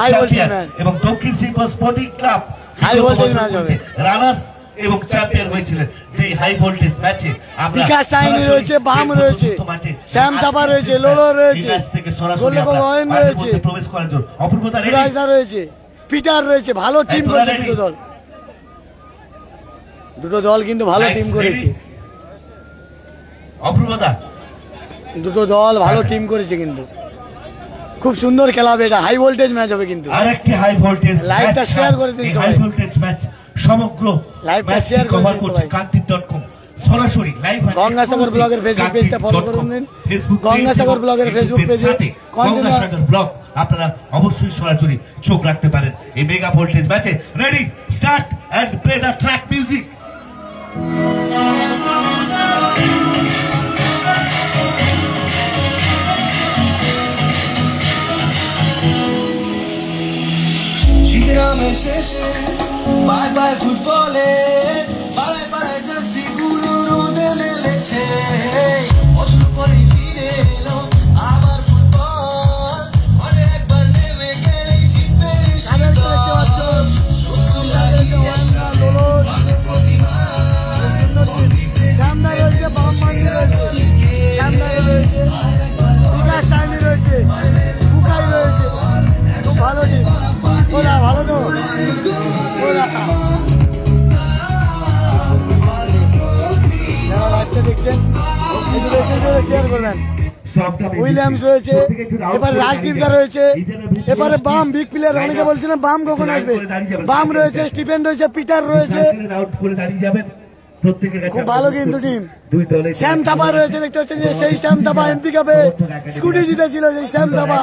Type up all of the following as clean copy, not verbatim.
High voltage এবং Dakshin Singha sporting club high voltage match হবে। Runners এবং চ্যাম্পিয়ন হয়েছিলেন এই হাই ভোল্টেজ ম্যাচে। বিকাশ সাইনি রয়েছে, বাম রয়েছে, শ্যাম থাপা রয়েছে, লোলো রয়েছে, গোলরক্ষক রয়েছে, প্রবেশ করার জন্য অপূর্বতা সুরাজদা রয়েছে, পিটার রয়েছে। ভালো টিম করেছে দুটো দল কিন্তু ভালো টিম করেছে। অপূর্বতা দুটো দল ভালো টিম করেছে কিন্তু খুব সুন্দর খেলা হবে। এটা হাই ভোল্টেজ ম্যাচ হবে কিন্তু। আরেকটি হাই ভোল্টেজ লাইভটা শেয়ার করে দিন সবাই। হাই ভোল্টেজ ম্যাচ সমগ্র লাইভটা শেয়ার কভার করে করছে দিন কান্তি.com সরাসরি লাইভ। গঙ্গাসাগর ব্লগের ফেসবুক পেজটা ফলো করুন। গঙ্গাসাগর ব্লগের ফেসবুক পেজে গঙ্গাসাগর ব্লগ আপনারা অবশ্যই সরাসরি চোখ রাখতে পারেন এই মেগা ভোল্টেজ ম্যাচে। Ready start and play the track music. শেষে বাই বাই ফুটবলে পাড়ায় পাড়ায় জার্সি গুলো রোদে মেলেছে। অদূর পরে ফিরে এলো আবার ফুটবল, ঘরে একবার নেমে গেলেই জিতবে ভালো টিম। ভালো তো দেখছেন শেয়ার করবেন। উইলিয়ামস রয়েছে, এবারে রাজদীপদা রয়েছে, এবারে বাম বিগ প্লেয়ার। অনেকে বলছিলেন বাম কখন আসবে। বাম রয়েছে, স্টিফেন রয়েছে, পিটার রয়েছে। খুব ভালো কিন্তু টিম। শ্যাম থাপা রয়েছে, দেখতে পাচ্ছেন যে সেই শ্যাম থাপা এমপি কাপে স্কুটি জিতেছিল সেই শ্যাম থাপা,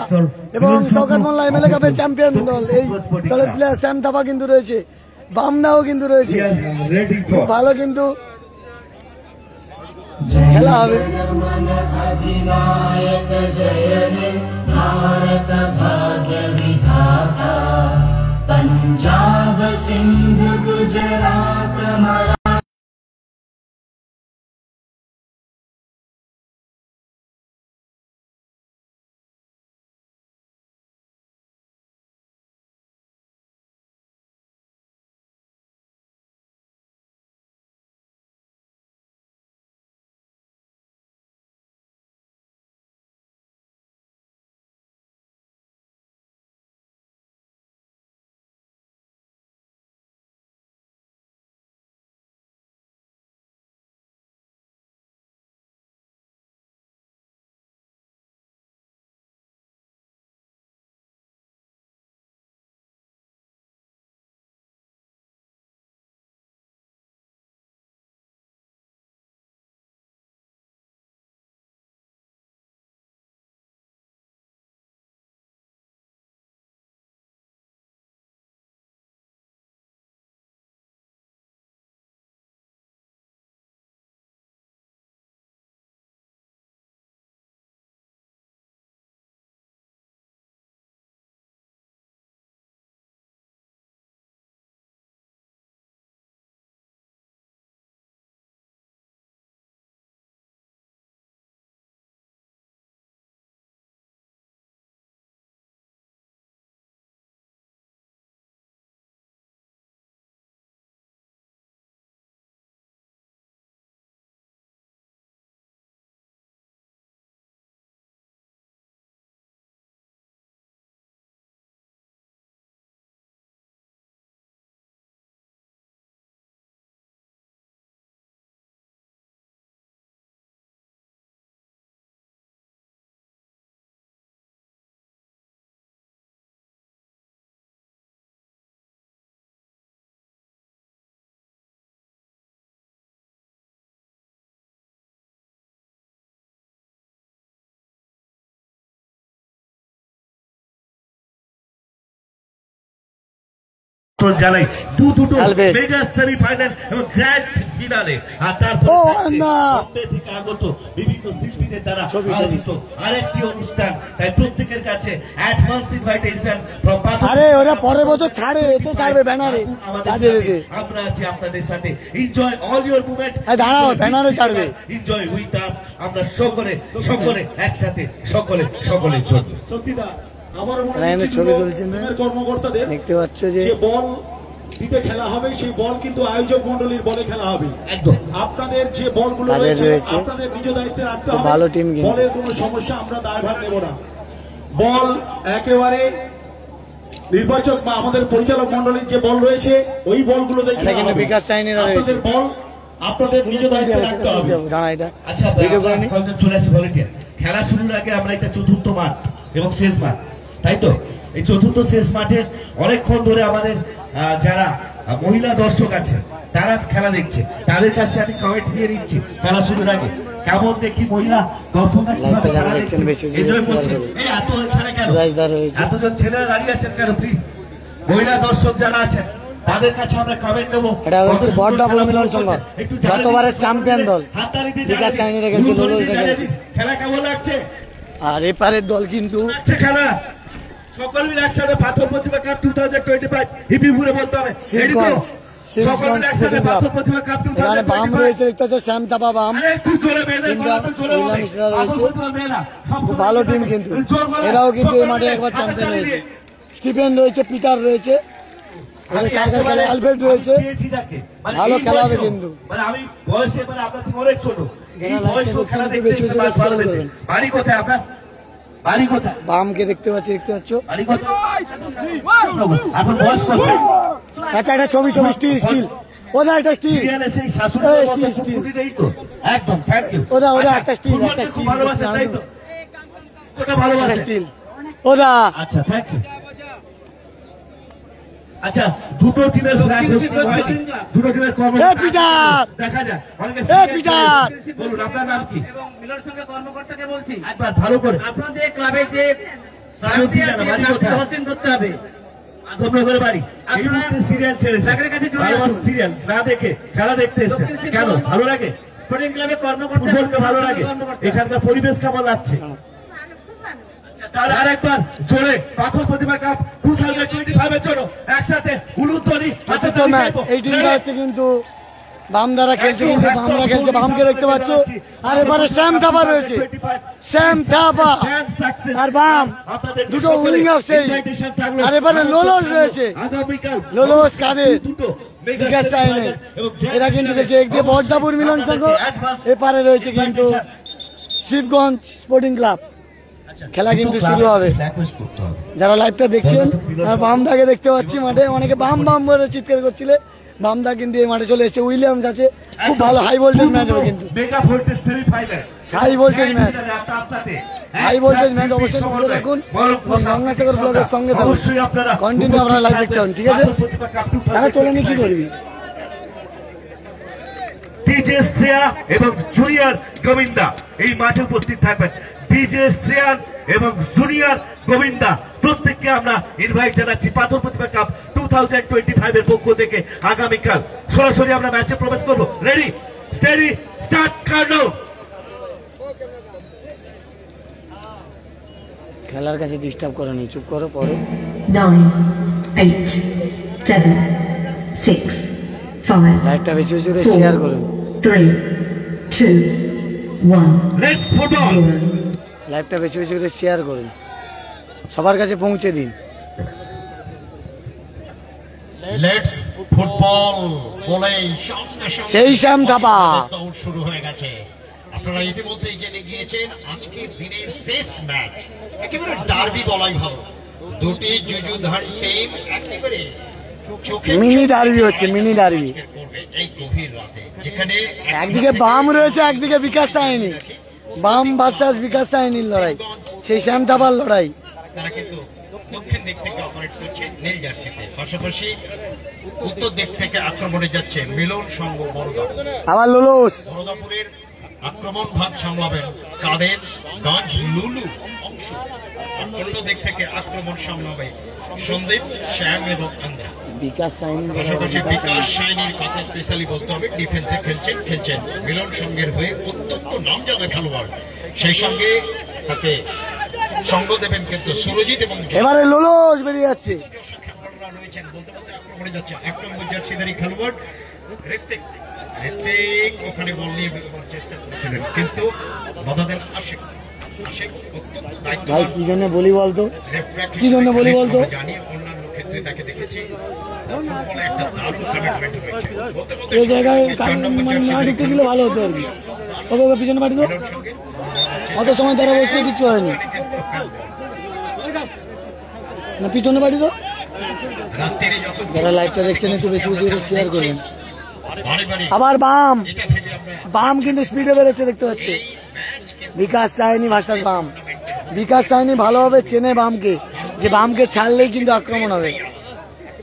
এবং শওকত মোল্লা এমএলএ কাপে চ্যাম্পিয়ন দল। এই দলের প্লেয়ার শ্যাম থাপা কিন্তু রয়েছে, বামনাও কিন্তু রয়েছে। খুব ভালো কিন্তু খেলা হবে। पंजाब सिंध गुजरात জানাই দুটো মেগা সেমিফাইনাল এবং গ্র্যান্ড ফিনালে। আর তারপর থেকে আগত বিভিন্ন শিল্পীদের দ্বারা আয়োজিত আরেকটি অনুষ্ঠান। তাই প্রত্যেকের কাছে অ্যাডভান্স ইনভাইটেশন। আরে ওরা পরের বছর ছাড়ে, এতে ছাড়বে ব্যানারে। আমরা আছি আপনাদের সাথে। Enjoy all your movement. দাঁড়াও, ব্যানারে ছাড়বে। Enjoy with us. আমরা সকলে একসাথে সকলে চলবে। সত্যিটা আমার মনে এখানে হচ্ছে ছবি তুলছেন কর্মকর্তাদের দেখতে পাচ্ছ যে বল দিতে খেলা হবে, সেই বল কিন্তু আয়োজক মন্ডলীর বলে খেলা হবে। একদম আপনাদের যে বলগুলো রয়েছে আপনাদের নিজ দায়িত্বে রাখতে হবে। ভালো টিম, বলের কোনো সমস্যা আমরা দায়ভার নেব না। বল একেবারে নির্বাচক বা আমাদের পরিচালক মন্ডলীর যে বল রয়েছে ওই বলগুলো দেখে কিন্তু বিকাশ চাইনিরা রয়েছে, বল আপনাদের নিজ দায়িত্বে রাখতে হবে। আচ্ছা চলে আসে ভলেন্টিয়ার। খেলা শুরুর আগে আমরা এটা চতুর্থ মাঠ এবং শেষ মাঠ, তাই তো? এই চতুর্থ শেষ মাঠে অনেকক্ষণ ধরে আমাদের যারা মহিলা দর্শক আছে তারা খেলা দেখছে, তাদের কাছে আমি কমেন্ট নিয়ে নিচ্ছি খেলা শুরুর আগে কেমন দেখি মহিলা দর্শকরা এতজন ছেলেরা দাঁড়িয়ে আছেন কেন? প্লিজ মহিলা দর্শক যারা আছেন তাদের কাছে আমরা কমেন্ট নেবো। এটা হচ্ছে বর্দাপুর মিলন সংঘ, গতবারের চ্যাম্পিয়ন দল বিকাশ চাইনি রেখেছে, খেলা কেমন লাগছে? আর এপারের দল কিন্তু খেলা সকল মিলে একসাথে পাথর প্রতিভা কাপ 2025 হিপিপুরে বলতে হবে এখানে বাম রয়েছে, দেখতে পাচ্ছ শ্যাম থাপা বাম, খুব ভালো টিম কিন্তু এরাও কিন্তু এই মাঠে একবার চ্যাম্পিয়ন হয়েছে। স্টিফেন রয়েছে, পিটার রয়েছে, অ্যালফ্রেড রয়েছে, ভালো খেলা হবে কিন্তু। আমি বয়সে আপনার থেকে অনেক ছোট, এই বয়সে খেলা দেখতে বাড়ি কোথায় আপনার? বাড়ি কোথায়? বামকে দেখতে পাচ্ছি, দেখতে পাচ্ছ বাড়ি কোথায়? এখন বয়স কত? আচ্ছা একটা ছবি স্টিল স্টিল ওদা একটা স্টিল একদম থ্যাংক ইউ ওদা একটা স্টিল একটা স্টিল ভালোবাসা তাই তো? ওটা ভালোবাসা স্টিল ওদা। আচ্ছা থ্যাংক ইউ। আচ্ছা দুটো টিমের দুটো টিমের দেখা যায় বলুন আপনার নাম কি? মিলন সংঘের কর্মকর্তাকে বলছি একবার ভালো করে আপনাদের ক্লাবে যে করতে হবে আজমনগরের বাড়ি এই মুহূর্তে সিরিয়াল ছেড়েছে, সিরিয়াল না দেখে খেলা দেখতে এসেছে কেন? ভালো লাগে স্পোর্টিং ক্লাবের কর্মকর্তা ভালো লাগে? এখানকার পরিবেশ কেমন লাগছে? আর একবার জোরে পাথর প্রতিভা কাপ 2025 এর জন্য একসাথে উলুধ্বনি। এই টিমটা হচ্ছে কিন্তু বাম দ্বারা খেলছে, কিন্তু বামরা খেলছে, বামকে দেখতে পাচ্ছ। আর এবারে শ্যাম থাপা রয়েছে, শ্যাম থাপা আর বাম দুটো উইং আপ সেই। আর এবারে লোলস রয়েছে, লোলস কাদের বিকাশ চাইনি। এরা কিন্তু দেখছে একদিকে বর্দাপুর মিলন সংঘ, এপারে রয়েছে কিন্তু শিবগঞ্জ স্পোর্টিং ক্লাব। খেলা কিন্তু শুরু হবে। যারা লাইভটা দেখছেন বামদাকে দেখতে পাচ্ছি মাঠে, অনেকে বাম বাম বলে চিৎকার করছিলে। বামদা কিন্তু এই মাঠে চলে এসেছে, উইলিয়ামস আছে, খুব ভালো হাই ভোল্টেজ ম্যাচ হবে কিন্তু, high voltage match, high voltage match. অবশ্যই ভালো রাখুন এবং গঙ্গাসাগর ব্লগের সঙ্গে থাকুন, কন্টিনিউ আপনারা লাইভ দেখতে পাবেন, ঠিক আছে? তারা চলেনি কি করবি? ডিজে শ্রেয়া এবং জুনিয়র গোবিন্দা এই মাঠে উপস্থিত থাকবেন। ডিজে শ্রেয়ান এবং জুনিয়র গোবিন্দা প্রত্যেককে আমরা ইনভাইট জানাচ্ছি পাথর প্রতিভা কাপ 2025 এর পক্ষ থেকে। আগামীকাল সরাসরি আমরা ম্যাচে প্রবেশ করবো। রেডি স্টেডি স্টার্ট কার্ডো। খেলার কাছে ডিস্টার্ব করো নি, চুপ করো। পরে 9, 8, 7, 6, 5, লাইভটা বেশি বেশি করে শেয়ার করুন। 3, 2, 1, লেটস ফুটবল। লাইভটা বেশি বেশি করে শেয়ার করুন, সবার কাছে পৌঁছে দিন। লেটস ফুটবল বলেই সেই শ্যাম থাপা দৌড় শুরু হয়ে গেছে। আপনারা ইতিমধ্যেই জেনে গিয়েছেন আজকের দিনের শেষ ম্যাচ, একেবারে ডার্বি বলাই ভালো। দুটি যুযুধার টিম একেবারে মিনি ডার্বি হচ্ছে, মিনি ডার্বি। এই গভীর রাতে যেখানে একদিকে বাম রয়েছে, একদিকে বিকাশ চাইনি, বাম ভার্সাস বিকাশ চাইনির লড়াই, সেই শ্যাম থাপার লড়াই। তারা কিন্তু দক্ষিণ দিক থেকে অপারেট করছে নীল জার্সিতে, পাশাপাশি উত্তর দিক থেকে আক্রমণে যাচ্ছে মিলন সংঘ বরোদা। আবার লোলস বরোদাপুরের আক্রমণ ভাগ সামলাবেন কাদের গঞ্জ লুলু অংশ, আর অন্য দিক থেকে আক্রমণ সামলাবে সন্দীপ, শ্যাম এবং আন্দ্রা। বিকাশ সাইনি, পাশাপাশি বিকাশ সাইনির কথা স্পেশালি বলতে হবে, ডিফেন্সে খেলছেন মিলন সংঘের হয়ে অত্যন্ত নামজাদা খেলোয়াড়। সেই সঙ্গে তাকে সঙ্গ দেবেন কিন্তু সুরজিৎ এবং এবারে লোলস বেরিয়ে যাচ্ছে। খেলোয়াড়রা রয়েছেন, বলতে বলতে আক্রমণে যাচ্ছে 1 নম্বর জার্সিধারী খেলোয়াড় ঋত্বিক। ওখানে বল নিয়ে চেষ্টা করেছিলেন কিন্তু বাধা দেন আশিক। হাসেন অত্যন্ত দায়িত্ব ভাই কি জন্য বলি বলতো, কি জন্য বলি বলতো? জানি অন্যান্য ক্ষেত্রে তাকে দেখেছি ফুটবলে একটা দারুণ কমিটমেন্ট হয়েছে। বলতে বলতে এই জায়গায় না ঢুকতে দিলে ভালো হতো আর কি। ওকে ওকে পিছনে পাঠিয়ে দাও, অত সময় তারা বসছে কিচ্ছু হয়নি না, পিছনে পাঠিয়ে দাও। রাত্রে যখন যারা লাইভটা দেখছেন একটু বেশি বেশি করে শেয়ার করবেন। বাড়ি বাড়ি আবার বাম, এটা ভেবে আমরা বাম কিন্তু স্পিডে বেড়েছে দেখতে পাচ্ছি। বিকাশ চায়নি ভার্সাস বাম, বিকাশ চায়নি ভালোভাবে চেনে বামকে, যে বামকে ছাড়লেই কিন্তু আক্রমণ হবে।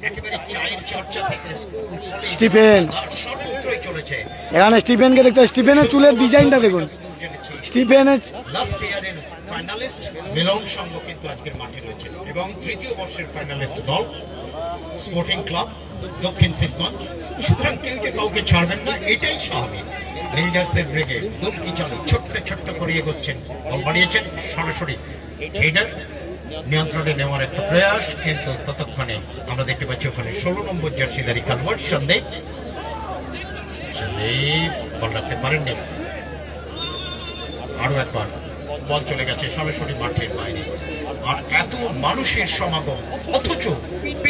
একেবারে চায়ের চর্চা থেকে স্টিফেন, সর্বত্রই চলেছে। এখানে স্টিফেনকে দেখতে, স্টিফেনের চুলের ডিজাইনটা দেখুন। স্টিফেনের লাস্ট ইয়ারের ফাইনালিস্ট মিলন সংঘ কিন্তু আজকের মাঠে রয়েছে এবং তৃতীয় বর্ষের ফাইনালিস্ট দল স্পোর্টিং ক্লাব দক্ষিণ শিবগঞ্জ। সুতরাং কেউ যে কাউকে ছাড়বেন না, এটাই স্বাভাবিক। রেঞ্জার্সের ব্রিগেড দুমকি চালু ছোট্ট ছোট্ট করে এগোচ্ছেন, বল বাড়িয়েছেন সরাসরি হেডার নিয়ন্ত্রণে নেওয়ার একটা প্রয়াস, কিন্তু ততক্ষণে আমরা দেখতে পাচ্ছি ওখানে 16 নম্বর জার্সিদারি কালভার্ট সন্দেহ বল রাখতে পারেননি। আরো একবার বল চলে গেছে সরাসরি মাঠের বাইরে, আর এত মানুষের সমাগম, অথচ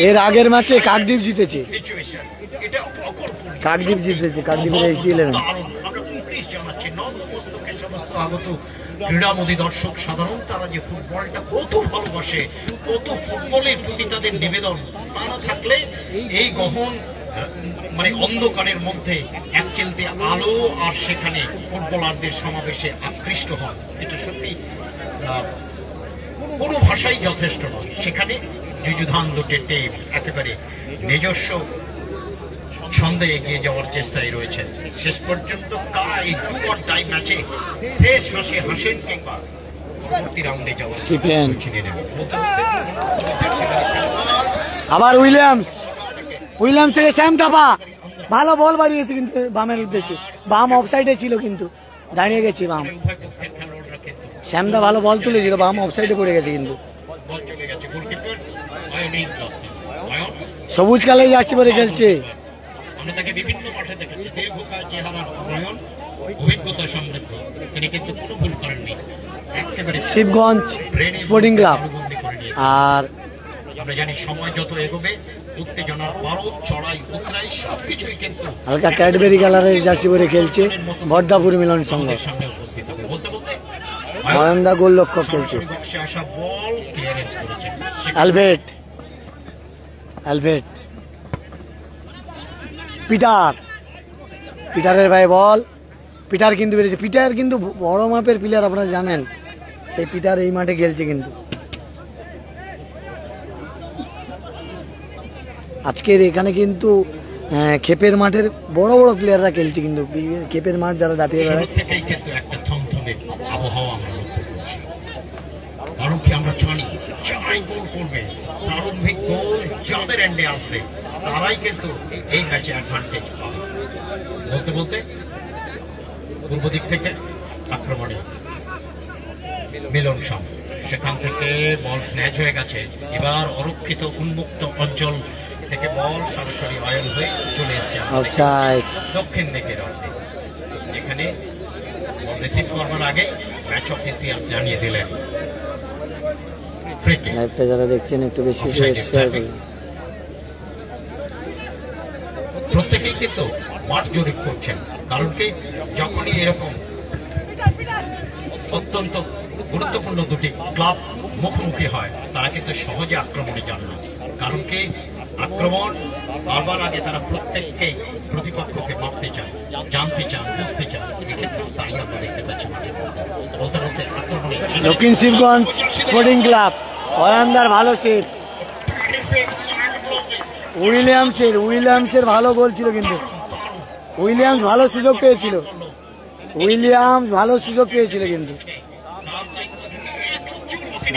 এর আগের ম্যাচে কাকদ্বীপ জিতেছে, সিচুয়েশন এটা অকল্পনীয়। কাকদ্বীপ জিতেছে, কাকদ্বীপের HD11। দারুণ। আমরা পুলিশ জানাচ্ছি নতমস্তকে সমস্ত আগত ক্রীড়ামোদী দর্শক সাধারণ, তারা যে ফুটবলটা কত ভালোবাসে, কত ফুটবলের প্রতি তাদের নিবেদন, তা না থাকলে এই গহন মানে অন্ধকারের মধ্যে এক চিলতে আলো আর সেখানে ফুটবলারদের সমাবেশে আকৃষ্ট হন, এটা সত্যি কোনো ভাষাই যথেষ্ট নয়। সেখানে যুযুধান দুটি টিম একেবারে নিজস্ব ছন্দে এগিয়ে যাওয়ার চেষ্টায় রয়েছে। শেষ পর্যন্ত কারা এই ডু অর ডাই ম্যাচে শেষ হাসি হাসেন কিংবা পরবর্তী রাউন্ডে যাওয়ার ছিনিয়ে নেবেন। আবার উইলিয়ামস, উইলিয়ামস থেকে শ্যাম থাপা ভালো বল বাড়িয়েছে কিন্তু বামের উদ্দেশ্যে, বাম অফসাইডে ছিল কিন্তু দাঁড়িয়ে গেছে বাম। শ্যামদা ভালো বল তুলেছিল, বাম অফসাইডে পড়ে গেছে কিন্তু। সবুজ কালার জার্সি পরে খেলছে। আমরা তাকে বিভিন্ন মাঠে দেখেছি, দীর্ঘকাল চেহারার নয়ন, অভিজ্ঞতা সমৃদ্ধ, তিনি কিন্তু কোনো ভুল করেননি। একেবারে শিবগঞ্জ স্পোর্টিং ক্লাব। আর আমরা জানি সময় যত এগোবে উত্তেজনার পারদ চড়াই উতরাই সবকিছুই কিন্তু হালকা ক্যাডবেরি কালারের জার্সি পরে খেলছে বর্দাপুর মিলন সংঘ। সামনে উপস্থিত হবে। বলতে বলতে ময়ন্দা গোলরক্ষক খেলছে। বক্সে আসা বল ক্লিয়ারেন্স করেছেন অ্যালবেট, অ্যালবেট, পিটার, পিটারের ভাই বল, পিটার কিন্তু বেরিয়েছে। পিটার কিন্তু বড় মাপের প্লেয়ার, আপনারা জানেন, সেই পিটার এই মাঠে খেলছে কিন্তু। আজকের এখানে কিন্তু খেপের মাঠের বড় বড় প্লেয়াররা খেলছে কিন্তু, খেপের মাঠ যারা দাপিয়ে বেড়ায়। থেকেই কিন্তু একটা থমথমে আবহাওয়া আমরা লক্ষ্য করছি। কারণ কি আমরা জানি যারাই গোল করবে, প্রারম্ভিক গোল যাদের এন্ডে আসবে তারাই কিন্তু এই ম্যাচে অ্যাডভান্টেজ পাবে। বলতে বলতে পূর্ব দিক থেকে আক্রমণে মিলন সংঘ, সেখান থেকে বল স্ন্যাচ হয়ে গেছে। এবার অরক্ষিত উন্মুক্ত অঞ্চল থেকে বল সরাসরি অয়ন হয়ে চলে এসছে দক্ষিণ দিকের অর্ধে, যেখানে বল রিসিভ করবার আগে ম্যাচ অফিসিয়ালস জানিয়ে দিলেন ফ্রি কিক। লাইভটা যারা দেখছেন একটু বেশি করে শেয়ার করুন। প্রত্যেকেই কিন্তু মাঠ জরিপ করছেন, কারণ কি যখনই এরকম অত্যন্ত গুরুত্বপূর্ণ দুটি ক্লাব মুখোমুখি হয় তারা কিন্তু সহজে আক্রমণে যান না। কারণ কি আক্রমণ বারবার আগে তারা প্রত্যেককেই প্রতিপক্ষকে মাপতে চান, জানতে চান, বুঝতে চান। এক্ষেত্রেও তাই আমরা দেখতে পাচ্ছি মাঠে বলতে বলতে আক্রমণে দক্ষিণ শিবগঞ্জ স্পোর্টিং ক্লাব। অয়ান্দার ভালো সেভ, উইলিয়ামসের ভালো গোল ছিল কিন্তু, উইলিয়ামস ভালো সুযোগ পেয়েছিল, উইলিয়ামস ভালো সুযোগ পেয়েছিল কিন্তু,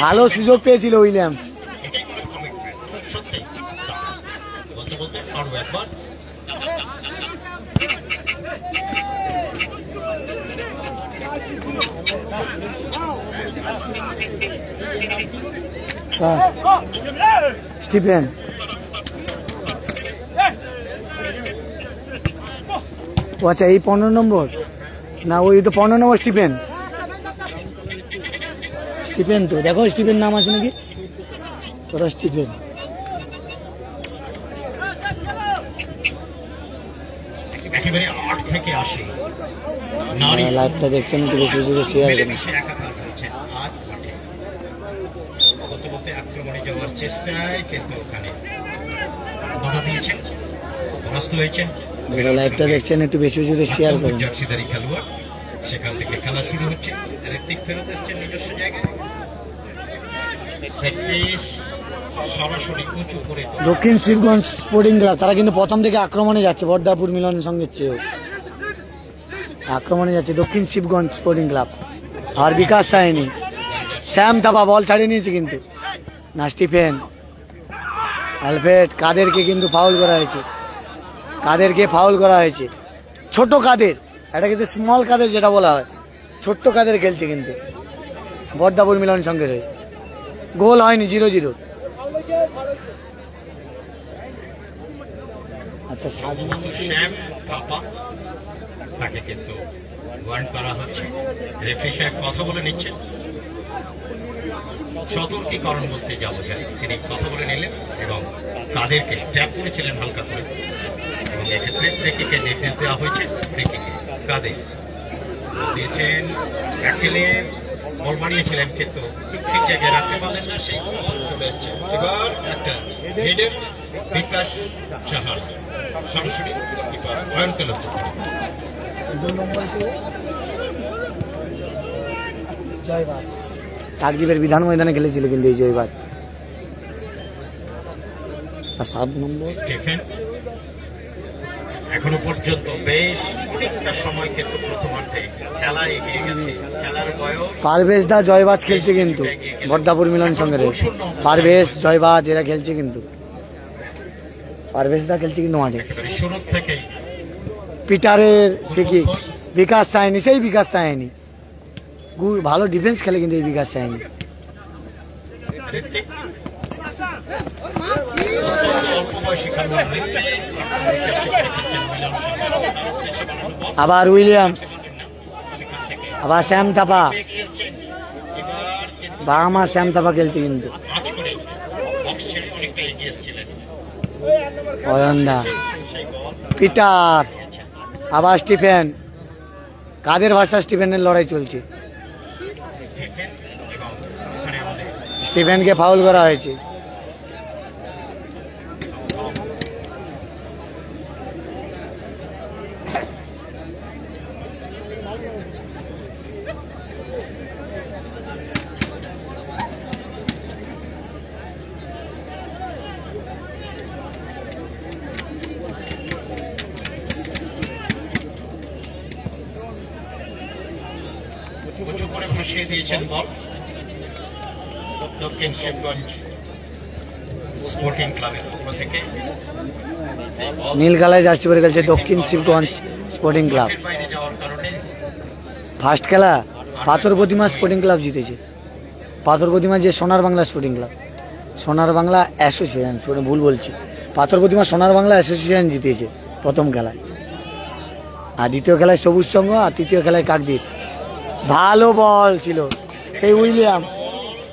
ভালো সুযোগ পেয়েছিল উইলিয়ামস। সত্যি বলতে বলতে আরো একবার স্টিফেন ও আচ্ছা, এই 15 নম্বর না, ওই তো 15 নম্বর স্টিফেন। স্টিফেন তো দেখো, স্টিফেন নাম আছে নাকি? ওরা স্টিফেন। একেবারে 8 থেকে 80 লাইভটা দেখছেন একটু বেশি বেশি শেয়ার করুন। একাকার হয়েছে আজ মাঠে বলতে বলতে আক্রমণে যাওয়ার চেষ্টায়, কিন্তু ওখানে বাধা দিয়েছেন, পরাস্ত হয়েছেন। যারা লাইভটা দেখছেন একটু বেশি বেশি শেয়ার করুন। জার্সিধারী খেলোয়াড়, সেখান থেকে খেলা শুরু হচ্ছে। ঋত্বিক ফেরত এসছেন নিজস্ব জায়গায়। সেট পিস সরাসরি উঁচু করে দক্ষিণ শিবগঞ্জ স্পোর্টিং ক্লাব তারা কিন্তু প্রথম থেকে আক্রমণে যাচ্ছে, বর্দাপুর মিলনের সঙ্গে চেয়েও আক্রমণে যাচ্ছে দক্ষিণ শিবগঞ্জ স্পোর্টিং ক্লাব। আর বিকাশ সায়নি, শ্যাম থাপা বল ছাড়িয়ে নিয়েছে কিন্তু না। স্টিফেন, অ্যালফ্রেড, কাদেরকে কিন্তু ফাউল করা হয়েছে, কাদেরকে ফাউল করা হয়েছে। ছোট কাদের, এটা কিন্তু স্মল কাদের যেটা বলা হয়, ছোট্ট কাদের খেলছে কিন্তু বর্দাপুর মিলনের সঙ্গে রয়ে। গোল হয়নি, 0-0। আচ্ছা, শ্যাম থাপা তাকে কিন্তু ওয়ার্ন করা হচ্ছে। রেফারি সাহেব কথা বলে নিচ্ছেন, সতর্কীকরণ বলতে যাবো যায়, তিনি কথা বলে নিলেন এবং তাদেরকে ট্যাপ করেছিলেন হালকা করে, এবং এক্ষেত্রে ফ্রিকিকে নির্দেশ দেওয়া হয়েছে। ফ্রিকিকে কাদের দিয়েছেন, একেলে বল মারিয়েছিলেন কিন্তু ঠিক জায়গায় রাখতে পারলেন না, সেই বল চলে এসছে। এবার একটা হেডের বিকাশ চাহাল সরাসরি কিপার অয়নকে লক্ষ্য করে। কাকদ্বীপের বিধান ময়দানে খেলেছিল কিন্তু এই জয়বাদ। আর 7 নম্বর স্টিফেন এখনো পর্যন্ত বেশ অনেকটা সময় কিন্তু প্রথমার্ধে খেলা এগিয়ে গেছে। খেলার বয়স পারভেজ দা জয়বাজ খেলছে কিন্তু বর্দাপুর মিলন সঙ্গে। পারভেজ, জয়বাজ এরা খেলছে কিন্তু, পারভেজ দা খেলছে কিন্তু মাঠে। শুরু থেকে পিটারের থেকে বিকাশ চায়নি, সেই বিকাশ চায়নি, ভালো ডিফেন্স খেলে কিন্তু এই বিকাশ চায়নি। আবার উইলিয়ামস, আবার শ্যাম থাপা, বাহামা শ্যাম থাপা খেলছে কিন্তু। অয়নদা, পিটার, আবার স্টিফেন, কাদের ভাষা স্টিফেনের লড়াই চলছে। স্টিফেনকে ফাউল করা হয়েছে। উঁচু করে বসিয়ে দিয়েছেন বল দক্ষিণ শিবগঞ্জ স্পোর্টিং ক্লাবের পক্ষ থেকে। নীল কালায় জার্সি পরে খেলছে দক্ষিণ শিবগঞ্জ স্পোর্টিং ক্লাব। বাইরে যাওয়ার কারণে ফার্স্ট খেলা পাথর প্রতিমা স্পোর্টিং ক্লাব জিতেছে। পাথর প্রতিমা যে সোনার বাংলা স্পোর্টিং ক্লাব, সোনার বাংলা অ্যাসোসিয়েশন, ভুল বলছি, পাথর প্রতিমা সোনার বাংলা অ্যাসোসিয়েশন জিতেছে প্রথম খেলায়। আর দ্বিতীয় খেলায় সবুজ সংঘ, আর তৃতীয় খেলায় কাকদ্বীপ। ভালো বল ছিল সেই উইলিয়ামস,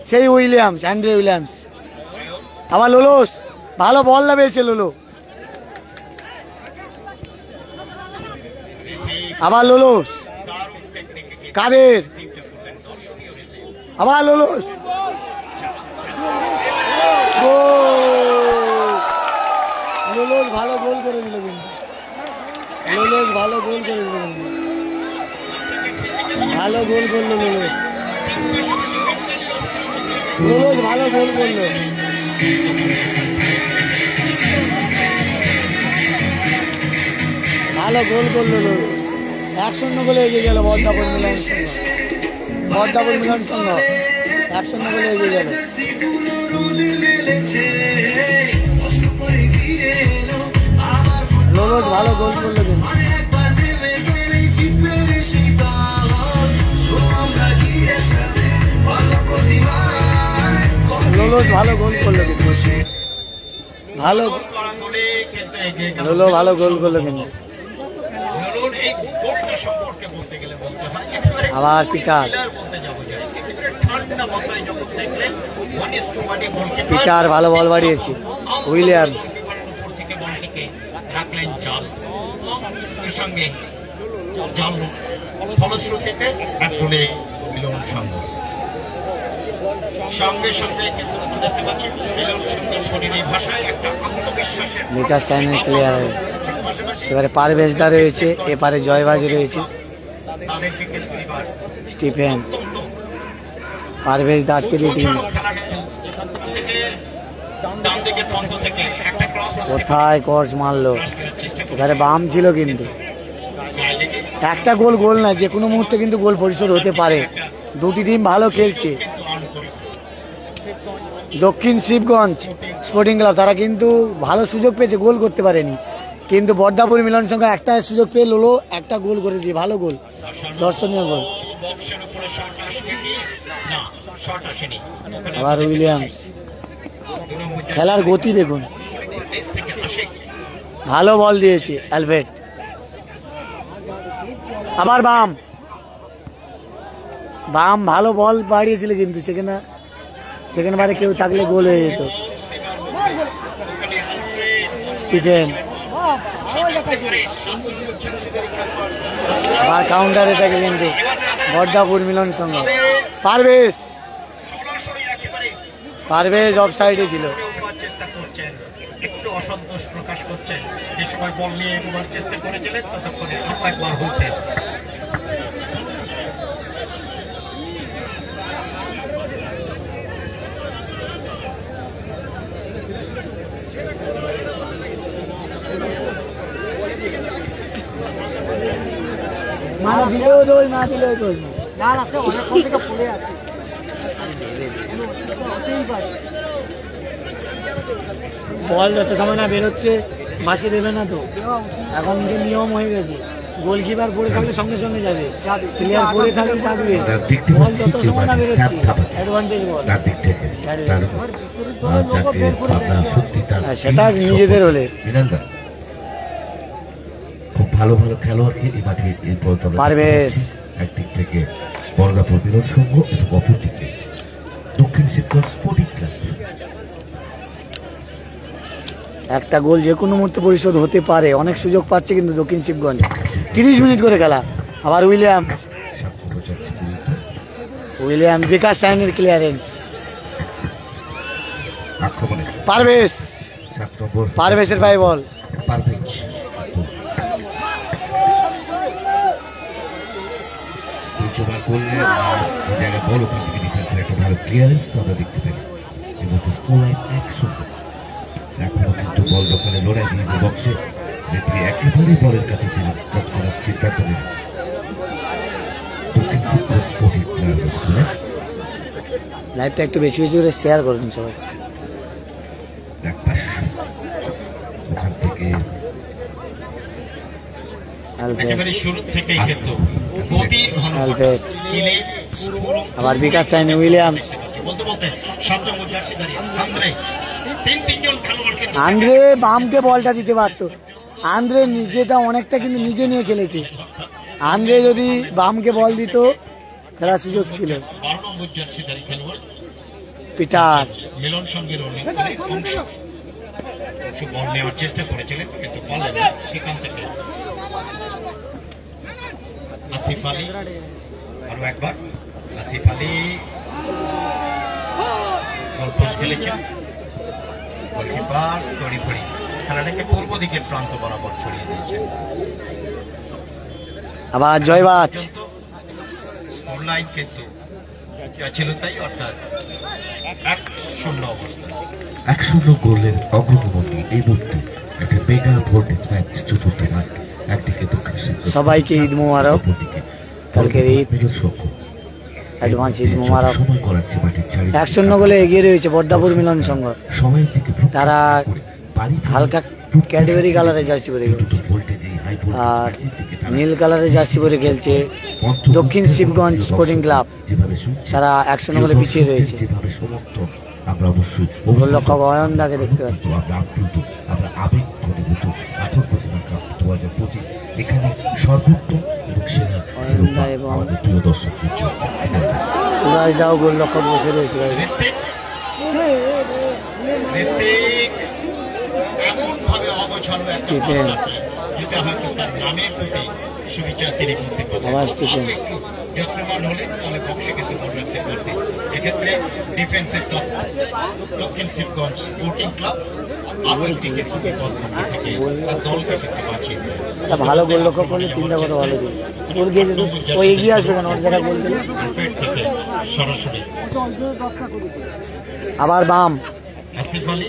সেই উইলিয়ামস, অ্যান্ড্রে উইলিয়ামস। আবার লোলোস, ভালো বল লাভেছে লোলো, আবার লোলোস, কাদের, আবার লোলোস, লোলোস ভালো গোল করে দিল কিন্তু, লোলোস ভালো গোল করে দিল কিন্তু, ভালো গোল করলো লোলোস, লোলোস ভালো গোল করলো। ভালো গোল করলো লোলোস। 1-0 গোলে এগিয়ে গেল বর্দাপুর মিলন সংঘ, বর্দাপুর মিলন সংঘ 1-0 গোলে এগিয়ে গেল। লোলোস ভালো গোল করলো কিন্তু, লোলোস ভালো গোল করলো কিন্তু, ভালো লোলো ভালো গোল করলো কিন্তু। আবার পিটার, না মাথায় যখন দেখলেন 1:1 গোলকিপার পিটার ভালো বল বাড়িয়েছে, উইলিয়ামস উপর থেকে বলটিকে রাখলেন জাল, এর সঙ্গে জাল ফলশ্রুতিতে এক গোলে মিলন সংঘ। সঙ্গে সঙ্গে কিন্তু আমরা দেখতে পাচ্ছি মিলন সংঘের শরীরী ভাষায় একটা আত্মবিশ্বাসের বিকাশ সাইনের ক্লিয়ারেন্স। এবারে পারভেজদা রয়েছে, এপারে জয়বাজ রয়েছে, তাদেরকে কিন্তু এবার স্টিফেন পারভেজদা আটকে দিয়েছে। ডান দিকে প্রান্ত থেকে একটা ক্রস কোথায় কর্স মারলো, এবারে বাম ছিল কিন্তু একটা গোল গোল না, যে কোনো মুহূর্তে কিন্তু গোল পরিশোধ হতে পারে। দুটি টিম ভালো খেলছে। দক্ষিণ শিবগঞ্জ স্পোর্টিং ক্লাব তারা কিন্তু ভালো সুযোগ পেয়েছে, গোল করতে পারেনি, কিন্তু বর্দাপুর মিলন সংঘ একটা সুযোগ পেয়ে লোলো একটা গোল করে দিয়ে, ভালো গোল, দর্শনীয় গোল। আবার উইলিয়ামস, খেলার গতি দেখুন, ভালো বল দিয়েছে অ্যালভেট। আবার বাম বাম ভালো বল বাড়িয়েছিল, কিন্তু সেকেন্ড বারে কেউ থাকলে গোল হয়ে যেত। স্টিফেন আবার কাউন্টার এটাকে, কিন্তু বর্দাপুর মিলন সংঘ পারভেজ অফ সাইডে ছিল। চেষ্টা করছেন, একটু অসন্তোষ প্রকাশ করছেন, যে সময় বল নিয়ে এগোবার চেষ্টা করেছিলেন ততক্ষণে একবার হয়েছে। মানে দিলেও দোষ, না দিলেও দোষ না, অনেকক্ষণ থেকে পড়ে আছে। বল যত সময় না বেরোচ্ছে মাসি দেবে না তো, এখন যে নিয়ম হয়ে গেছে, গোলকিপার পড়ে থাকলে সঙ্গে সঙ্গে যাবে, প্লেয়ার পড়ে থাকলে থাকবে, বল যত সময় না বেরোচ্ছে অ্যাডভান্টেজ বল, সেটা নিজেদের হলে। খুব ভালো ভালো খেলোয়াড়কে এই মাঠে পারভেজ একদিক থেকে বর্দাপুর মিলন সংঘ এবং অপরদিকে দক্ষিণ শিবগঞ্জ স্পোর্টিং ক্লাব। একটা গোল যে কোনো মুহূর্তে পরিশোধ হতে পারে, অনেক সুযোগ পাচ্ছে কিন্তু দক্ষিণ শিবগঞ্জ। 30 মিনিট করে খেলা। আবার উইলিয়াম বিকাশ সাইনের ক্লিয়ারেন্স, পারভেজের পায়ে বল, ভালো ক্লিয়ারেন্স আমরা দেখতে পেলাম। Score line 1-0। এখনো কিন্তু বল দখলে লড়াই দিয়েছে বক্সে, রেফারি একেবারেই বলের কাছে ছিল, তৎক্ষণাৎ সিদ্ধান্ত নেন দক্ষিণ শিবগঞ্জ স্পোর্টিং ক্লাব। লাইভটা একটু বেশি বেশি করে শেয়ার করুন সবাই। ওখান থেকে আবার বিকাশ সাইন উইলিয়ামস, আন্দ্রে বামকে বলটা দিতে পারতো, আন্দ্রে নিজেটা অনেকটা কিন্তু নিজে নিয়ে খেলেছে, আন্দ্রে যদি বামকে বল দিত খেলার সুযোগ ছিল। পিটার মিলন সঙ্গের অংশ বল নেওয়ার চেষ্টা করেছিলেন কিন্তু পারলেন না, সেখান থেকে আসিফ আলী আরো একবার, আসিফ আলী গোল পোস্ট খেলেছেন, গোলকিপার তড়িফড়ি খেলাটাকে পূর্ব দিকের প্রান্ত বরাবর ছড়িয়ে দিয়েছেন। আবার জয়বাজ, স্কোর লাইন কিন্তু ছিল তাই, অর্থাৎ 1-0 অবস্থা। 1-0 গোলের অগ্রগতি এই মুহূর্তে একটা মেগা ভোল্টেজ ম্যাচ চতুর্থ ভাগ। একদিকে দক্ষিণ শিবগঞ্জ, সবাইকে ঈদ মোবারক, কালকের ঈদ অ্যাডভান্স ঈদ মোবারক। 1-0 গোলে এগিয়ে রয়েছে বর্দাপুর মিলন সংঘ। তারা হালকা ক্যাডবেরি কালারের জার্সি পরে খেলছে আর নীল কালারের জার্সি পরে খেলছে দক্ষিণ শিবগঞ্জ স্পোর্টিং ক্লাব। তারা 1-0 গোলে পিছিয়ে রয়েছে। আমরা অবশ্যই গোলরক্ষক অয়নদাকে দেখতে পাচ্ছি। আমরা আপ্লুত, আমরা আবেগ ঘনীভূত 18 প্রতিমা কাপ 2025 এখানে সর্বোত্তম এবং সেরা অয়নদা এবং আমাদের প্রিয় দর্শকদের জন্য। সুরাজ দাও গোল লক্ষ্য বসে রয়েছে। এমন ভাবে অগোছালো একটা টিপেন। বল, যেটা হয়তো তার নামের প্রতি সুবিচার তিনি করতে পারতেন। আবার টিপেন। একটু যত্নবান হলে তাহলে বক্সে কিন্তু গোল রাখতে পারতেন। এক্ষেত্রে ডিফেন্সিভ ক্লাব দক্ষিণ শিবগঞ্জ স্পোর্টিং ক্লাব আরো একটি কিন্তু বিপদ থেকে তার দলকে কিন্তু বাঁচিয়ে দিল। একটা ভালো গোল লক্ষ্য করলে তিনটা কথা ভালো ছিল। গোল দিয়ে যেত ও এগিয়ে আসবে কেন, ওর জায়গায় গোল দিলে। বুফেট থেকে সরাসরি আবার বাম আসিফ আলী,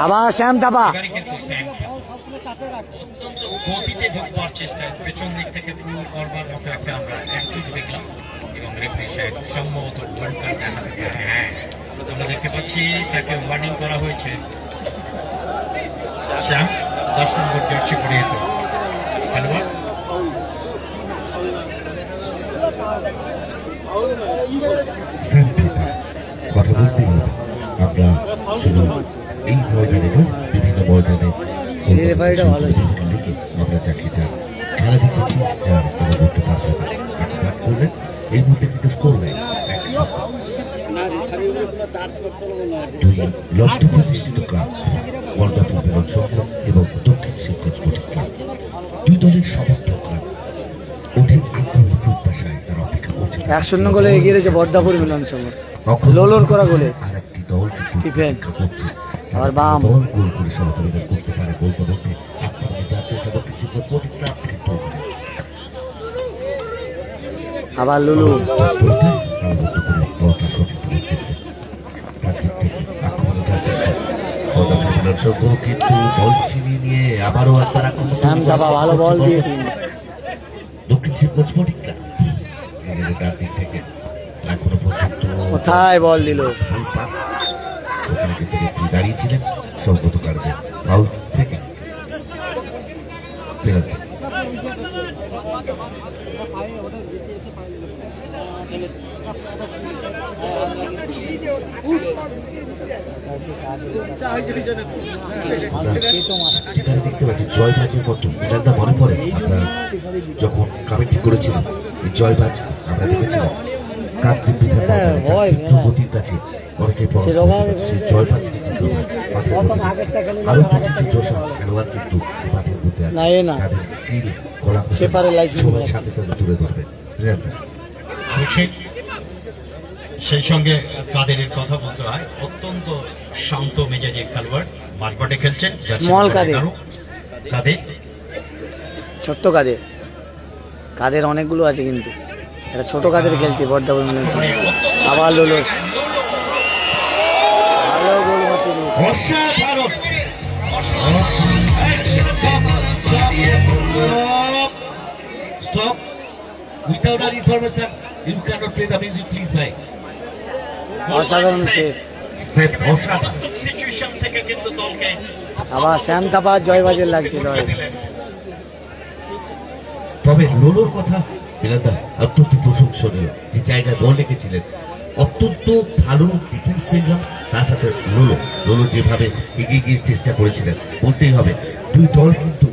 আবার শ্যাম থাপা। এবারে কিন্তু স্যাম অত্যন্ত গতিতে ঢুকবার চেষ্টায় পেছন দিক থেকে পুল করবার মতো একটা আমরা অ্যাক্টিভ দেখলাম এবং রেফারি সাহেব সম্ভবত ওয়ার্ল্ড কাপ হ্যাঁ আমরা দেখতে পাচ্ছি তাকে ওয়ার্নিং করা হয়েছে। শ্যাম 10 নম্বর জার্সি পরিহিত খেলোয়াড়। কথা বলতে আমরা শুধু এই ময়দানে নয়, বিভিন্ন ময়দানে সেই রেফারিটা ভালো ছিল। আমরা যাকে যা খেলা দেখেছি যা আমরা করতে পারবো না করলেন এই মুহূর্তে কিন্তু স্কোর নেই। দুই লব্ধ প্রতিষ্ঠিত ক্লাব বর্গাপুর মিলন সংঘ এবং দক্ষিণ শিবগঞ্জ স্পোর্টিং ক্লাব, দুই দলের সমর্থকরা অধিক আগ্রহ প্রত্যাশায় তারা অপেক্ষা করছে 1-0 গোলে এগিয়ে রয়েছে বর্দাপুর মিলন সংঘ। লোলোর করা গোলে আরেকটি দল টিপেন। করছে আবার বাম। দল গোল করে সমতালিকা করতে পারে, গোলটা মধ্যে আক্রমণে যাওয়ার চেষ্টা করতে শিবগঞ্জ স্পোর্টিং ক্লাব কিন্তু আবার লুলু কিন্তু দল ছিনিয়ে নিয়ে আবারও একবার শ্যাম থাপা ভালো বল দিয়েছে। দক্ষিণ শিবগঞ্জ স্পোর্টিং ক্লাব নিজেদের দিক থেকে এখনো পর্যন্ত কোথায় বল দিল। ওখানে কিন্তু ব্যক্তি দাঁড়িয়েছিলেন সৌগত কারণে ফাউল থেকে পেনাল্টি। দেখতে পাচ্ছি জয়বাজের মতো মিলানদা মনে পড়ে আমরা যখন কমেন্ট্রি করেছিলাম এই জয়বাজ আমরা দেখেছিলাম কাকদ্বীপ বিধানগতির কাছে অনেকে সেই জয়বাজকে কিন্তু আরো প্রতিটি জোশা খেলোয়াড় কিন্তু মাঠের মধ্যে আছে, তাদের স্কিল কলা সময়ের সাথে সাথে তুলে ধরবে। সেই সঙ্গে কাদেরের কথা বলতে হয়, অত্যন্ত শান্ত মেজাজের খেলোয়াড়, মাঠে খেলছেন স্মল কাদের, কাদের ছোট্ট কাদের, কাদের অনেকগুলো আছে কিন্তু এটা ছোট কাদের খেলছে বর্দাপুর মিলন। আবার লোলো ভালো গোল মারছে। Stop. Without our information, you cannot play the music, please, bhai. অসাধারণ সেভ। সিচুয়েশন থেকে কিন্তু দলকে আবার শ্যাম থাপা জয়বাজের লাগছিল। তবে লোলোর কথা মিলানদা অত্যন্ত প্রশংসনীয়, যে জায়গায় বল রেখেছিলেন অত্যন্ত ভালো ডিফেন্স দেখলাম, তার সাথে লোলো যেভাবে এগিয়ে গিয়ে চেষ্টা করেছিলেন বলতেই হবে। দুই দল কিন্তু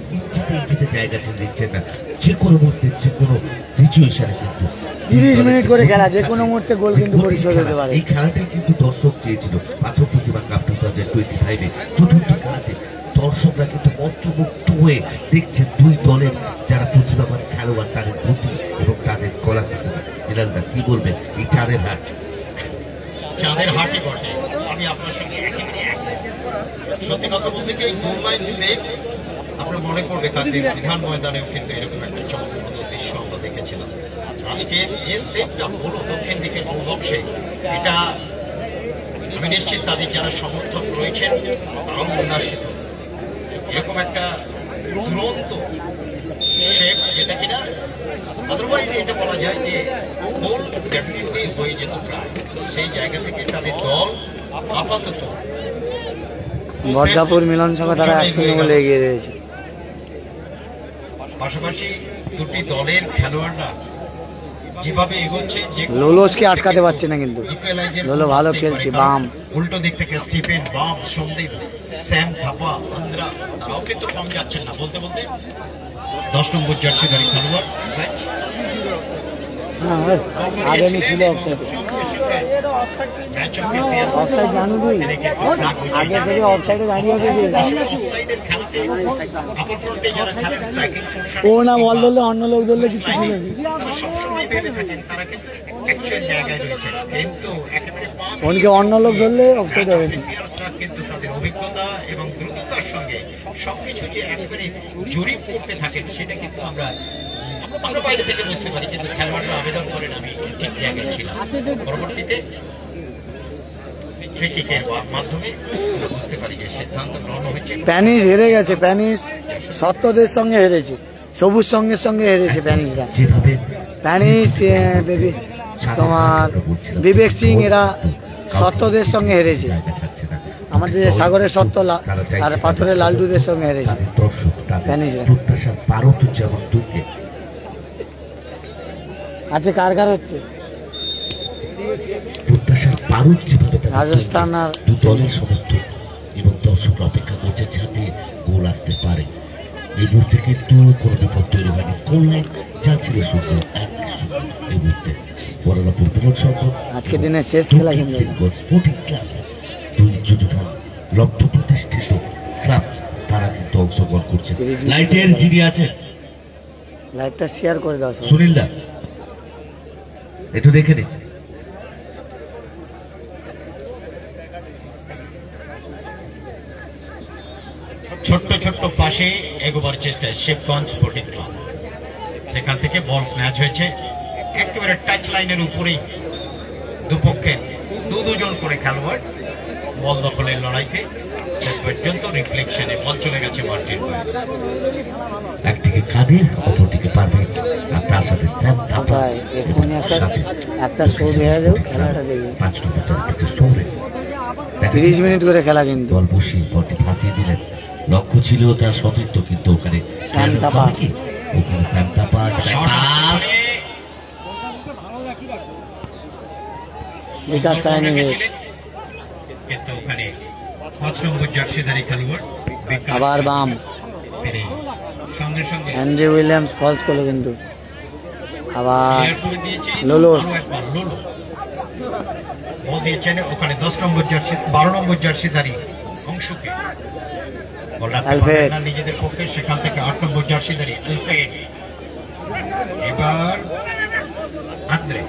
ইঞ্চিতে জায়গা ছেড়ে দিচ্ছেন না, যে কোনো মুহূর্তে যে কোনো সিচুয়েশনে কিন্তু 30 মিনিট করে খেলা, যে কোনো মুহূর্তে গোল কিন্তু পরিশোধ হতে পারে। এই খেলাটাই কিন্তু দর্শক চেয়েছিল। পাথর প্রতিমা কাপ 2025 চতুর্থ খেলাতে দর্শকরা কিন্তু মন্ত্রমুগ্ধ হয়ে দেখছেন দুই দলের যারা প্রতিভাবান খেলোয়াড় তাদের গতি এবং তাদের কলা কুশলী। মিলানদা কি বলবেন এই চাঁদের হাটই বটে। আমি আপনার সঙ্গে একেবারে সত্যি কথা বলতে গিয়ে গোল লাইন সেভ আমরা মনে করবে তাদের বিধান ময়দানেও কিন্তু এরকম একটা চমকপ্রদ দৃশ্য আমরা দেখেছিলাম। আজকে যে সেভটা হলো দক্ষিণ দিকের বক্সে, এটা আমি নিশ্চিত তাদের যারা সমর্থক রয়েছেন তারাও উল্লাসিত। এরকম একটা দুরন্ত শেপ যেটা কিনা আদারওয়াইজ এটা বলা যায় যে গোল ডেফিনেটলি হয়ে যেত প্রায়, সেই জায়গা থেকে তাদের দল আপাতত বর্দাপুর মিলন সংঘ তারা 1-0 গোলে এগিয়ে রয়েছে। পাশাপাশি দুটি দলের খেলোয়াড়রা যেভাবে এগোচ্ছে যে লোলোসকে আটকাতে পারছে না, কিন্তু লোলো ভালো খেলছে। বাম উল্টো দিক থেকে স্টিফেন, বাম, সন্দীপ, স্যাম থাপা, আন্দ্রা, তারাও কিন্তু কম যাচ্ছেন না। বলতে বলতে 10 নম্বর জার্সিধারী খেলোয়াড় আগে ছিল অফসাইড, অফসাইড জানো তুই আগে থেকে অফসাইডে দাঁড়িয়ে আছে। ও না বল ধরলে অন্য লোক ধরলে কিছু ছিল ওনকে অন্য লোক ধরলে অফসাইড হবে। কিন্তু তাদের অভিজ্ঞতা এবং দ্রুততার সঙ্গে সবকিছু যে একেবারে জরিপ করতে থাকেন সেটা কিন্তু আমরা বাইরে থেকে বুঝতে পারি, কিন্তু খেলোয়াড়রা আবেদন করেন আমি ঠিক জায়গায় ছিলাম। পরবর্তীতে ক্রিকেটের মাধ্যমে আমরা বুঝতে পারি যে সিদ্ধান্ত গ্রহণ হয়েছে। প্যানিস হেরে গেছে, প্যানিস সত্যদের সঙ্গে হেরেছে, সবুজ সঙ্গের সঙ্গে হেরেছে প্যানিসরা। প্যানিস তোমার বিবেক সিং এরা সত্যদের সঙ্গে হেরেছে, আমাদের সাগরের সত্য আর পাথরের লালটুদের সঙ্গে হেরেছে প্যানিসরা। আচ্ছা কার কার হচ্ছে? রাজস্থান আর দলের সমর্থক এবং দর্শক অপেক্ষা করছে যাতে গোল আসতে পারে। এই মুহূর্তে কিন্তু কোনো বিপদ তৈরি হয়নি, স্কোর লাইন যা ছিল শুধু 1-0 এই মুহূর্তে। বড়রা ফুটবল সংঘ আজকের দিনের শেষ খেলা কিন্তু স্পোর্টিং ক্লাব, দুই যুযুধান লক্ষ্য প্রতিষ্ঠিত ক্লাব, তারা কিন্তু অংশগ্রহণ করছে। লাইটের যিনি আছেন লাইভটা শেয়ার করে দাও সুনীল দা, একটু দেখে নিন। ছোট্ট ছোট্ট পাশে এগোবার চেষ্টা শিবগঞ্জ স্পোর্টিং ক্লাব, সেখান থেকে বল স্ন্যাচ হয়েছে একেবারে টাচ লাইনের উপরেই। দুপক্ষের দুজন করে খেলোয়াড় বল দখলের লড়াইতে শেষ পর্যন্ত রিফ্লেকশনে বল চলে গেছে মার্টিন। একদিকে কাদের, অপরদিকে পারভেজ, আর তার সাথে একটা শো দেওয়া যাবে খেলাটা দেখবে। 5 নম্বর জার্সিতে সোরেস 30 মিনিট করে খেলা কিন্তু। বল বসিয়ে বলটি ফাঁসিয়ে দিলেন, লক্ষ্য ছিল তার সতীর্থ, কিন্তু ওখানে স্যাম থাপা বিকাশ সাইনি, কিন্তু ওখানে 5 নম্বর জার্সিধারী খেলোয়াড় আবার বাম, তিনি সঙ্গে সঙ্গে হেনরি উইলিয়ামস ফলস করলো কিন্তু। আবার লোলো বল দিয়েছেন ওখানে 10 নম্বর জার্সি 12 নম্বর জার্সিধারী অংশকে নিজেদের পক্ষে, সেখান থেকে 8 নম্বর জার্সিধারী আলফ্রেড। এবার আন্দ্রে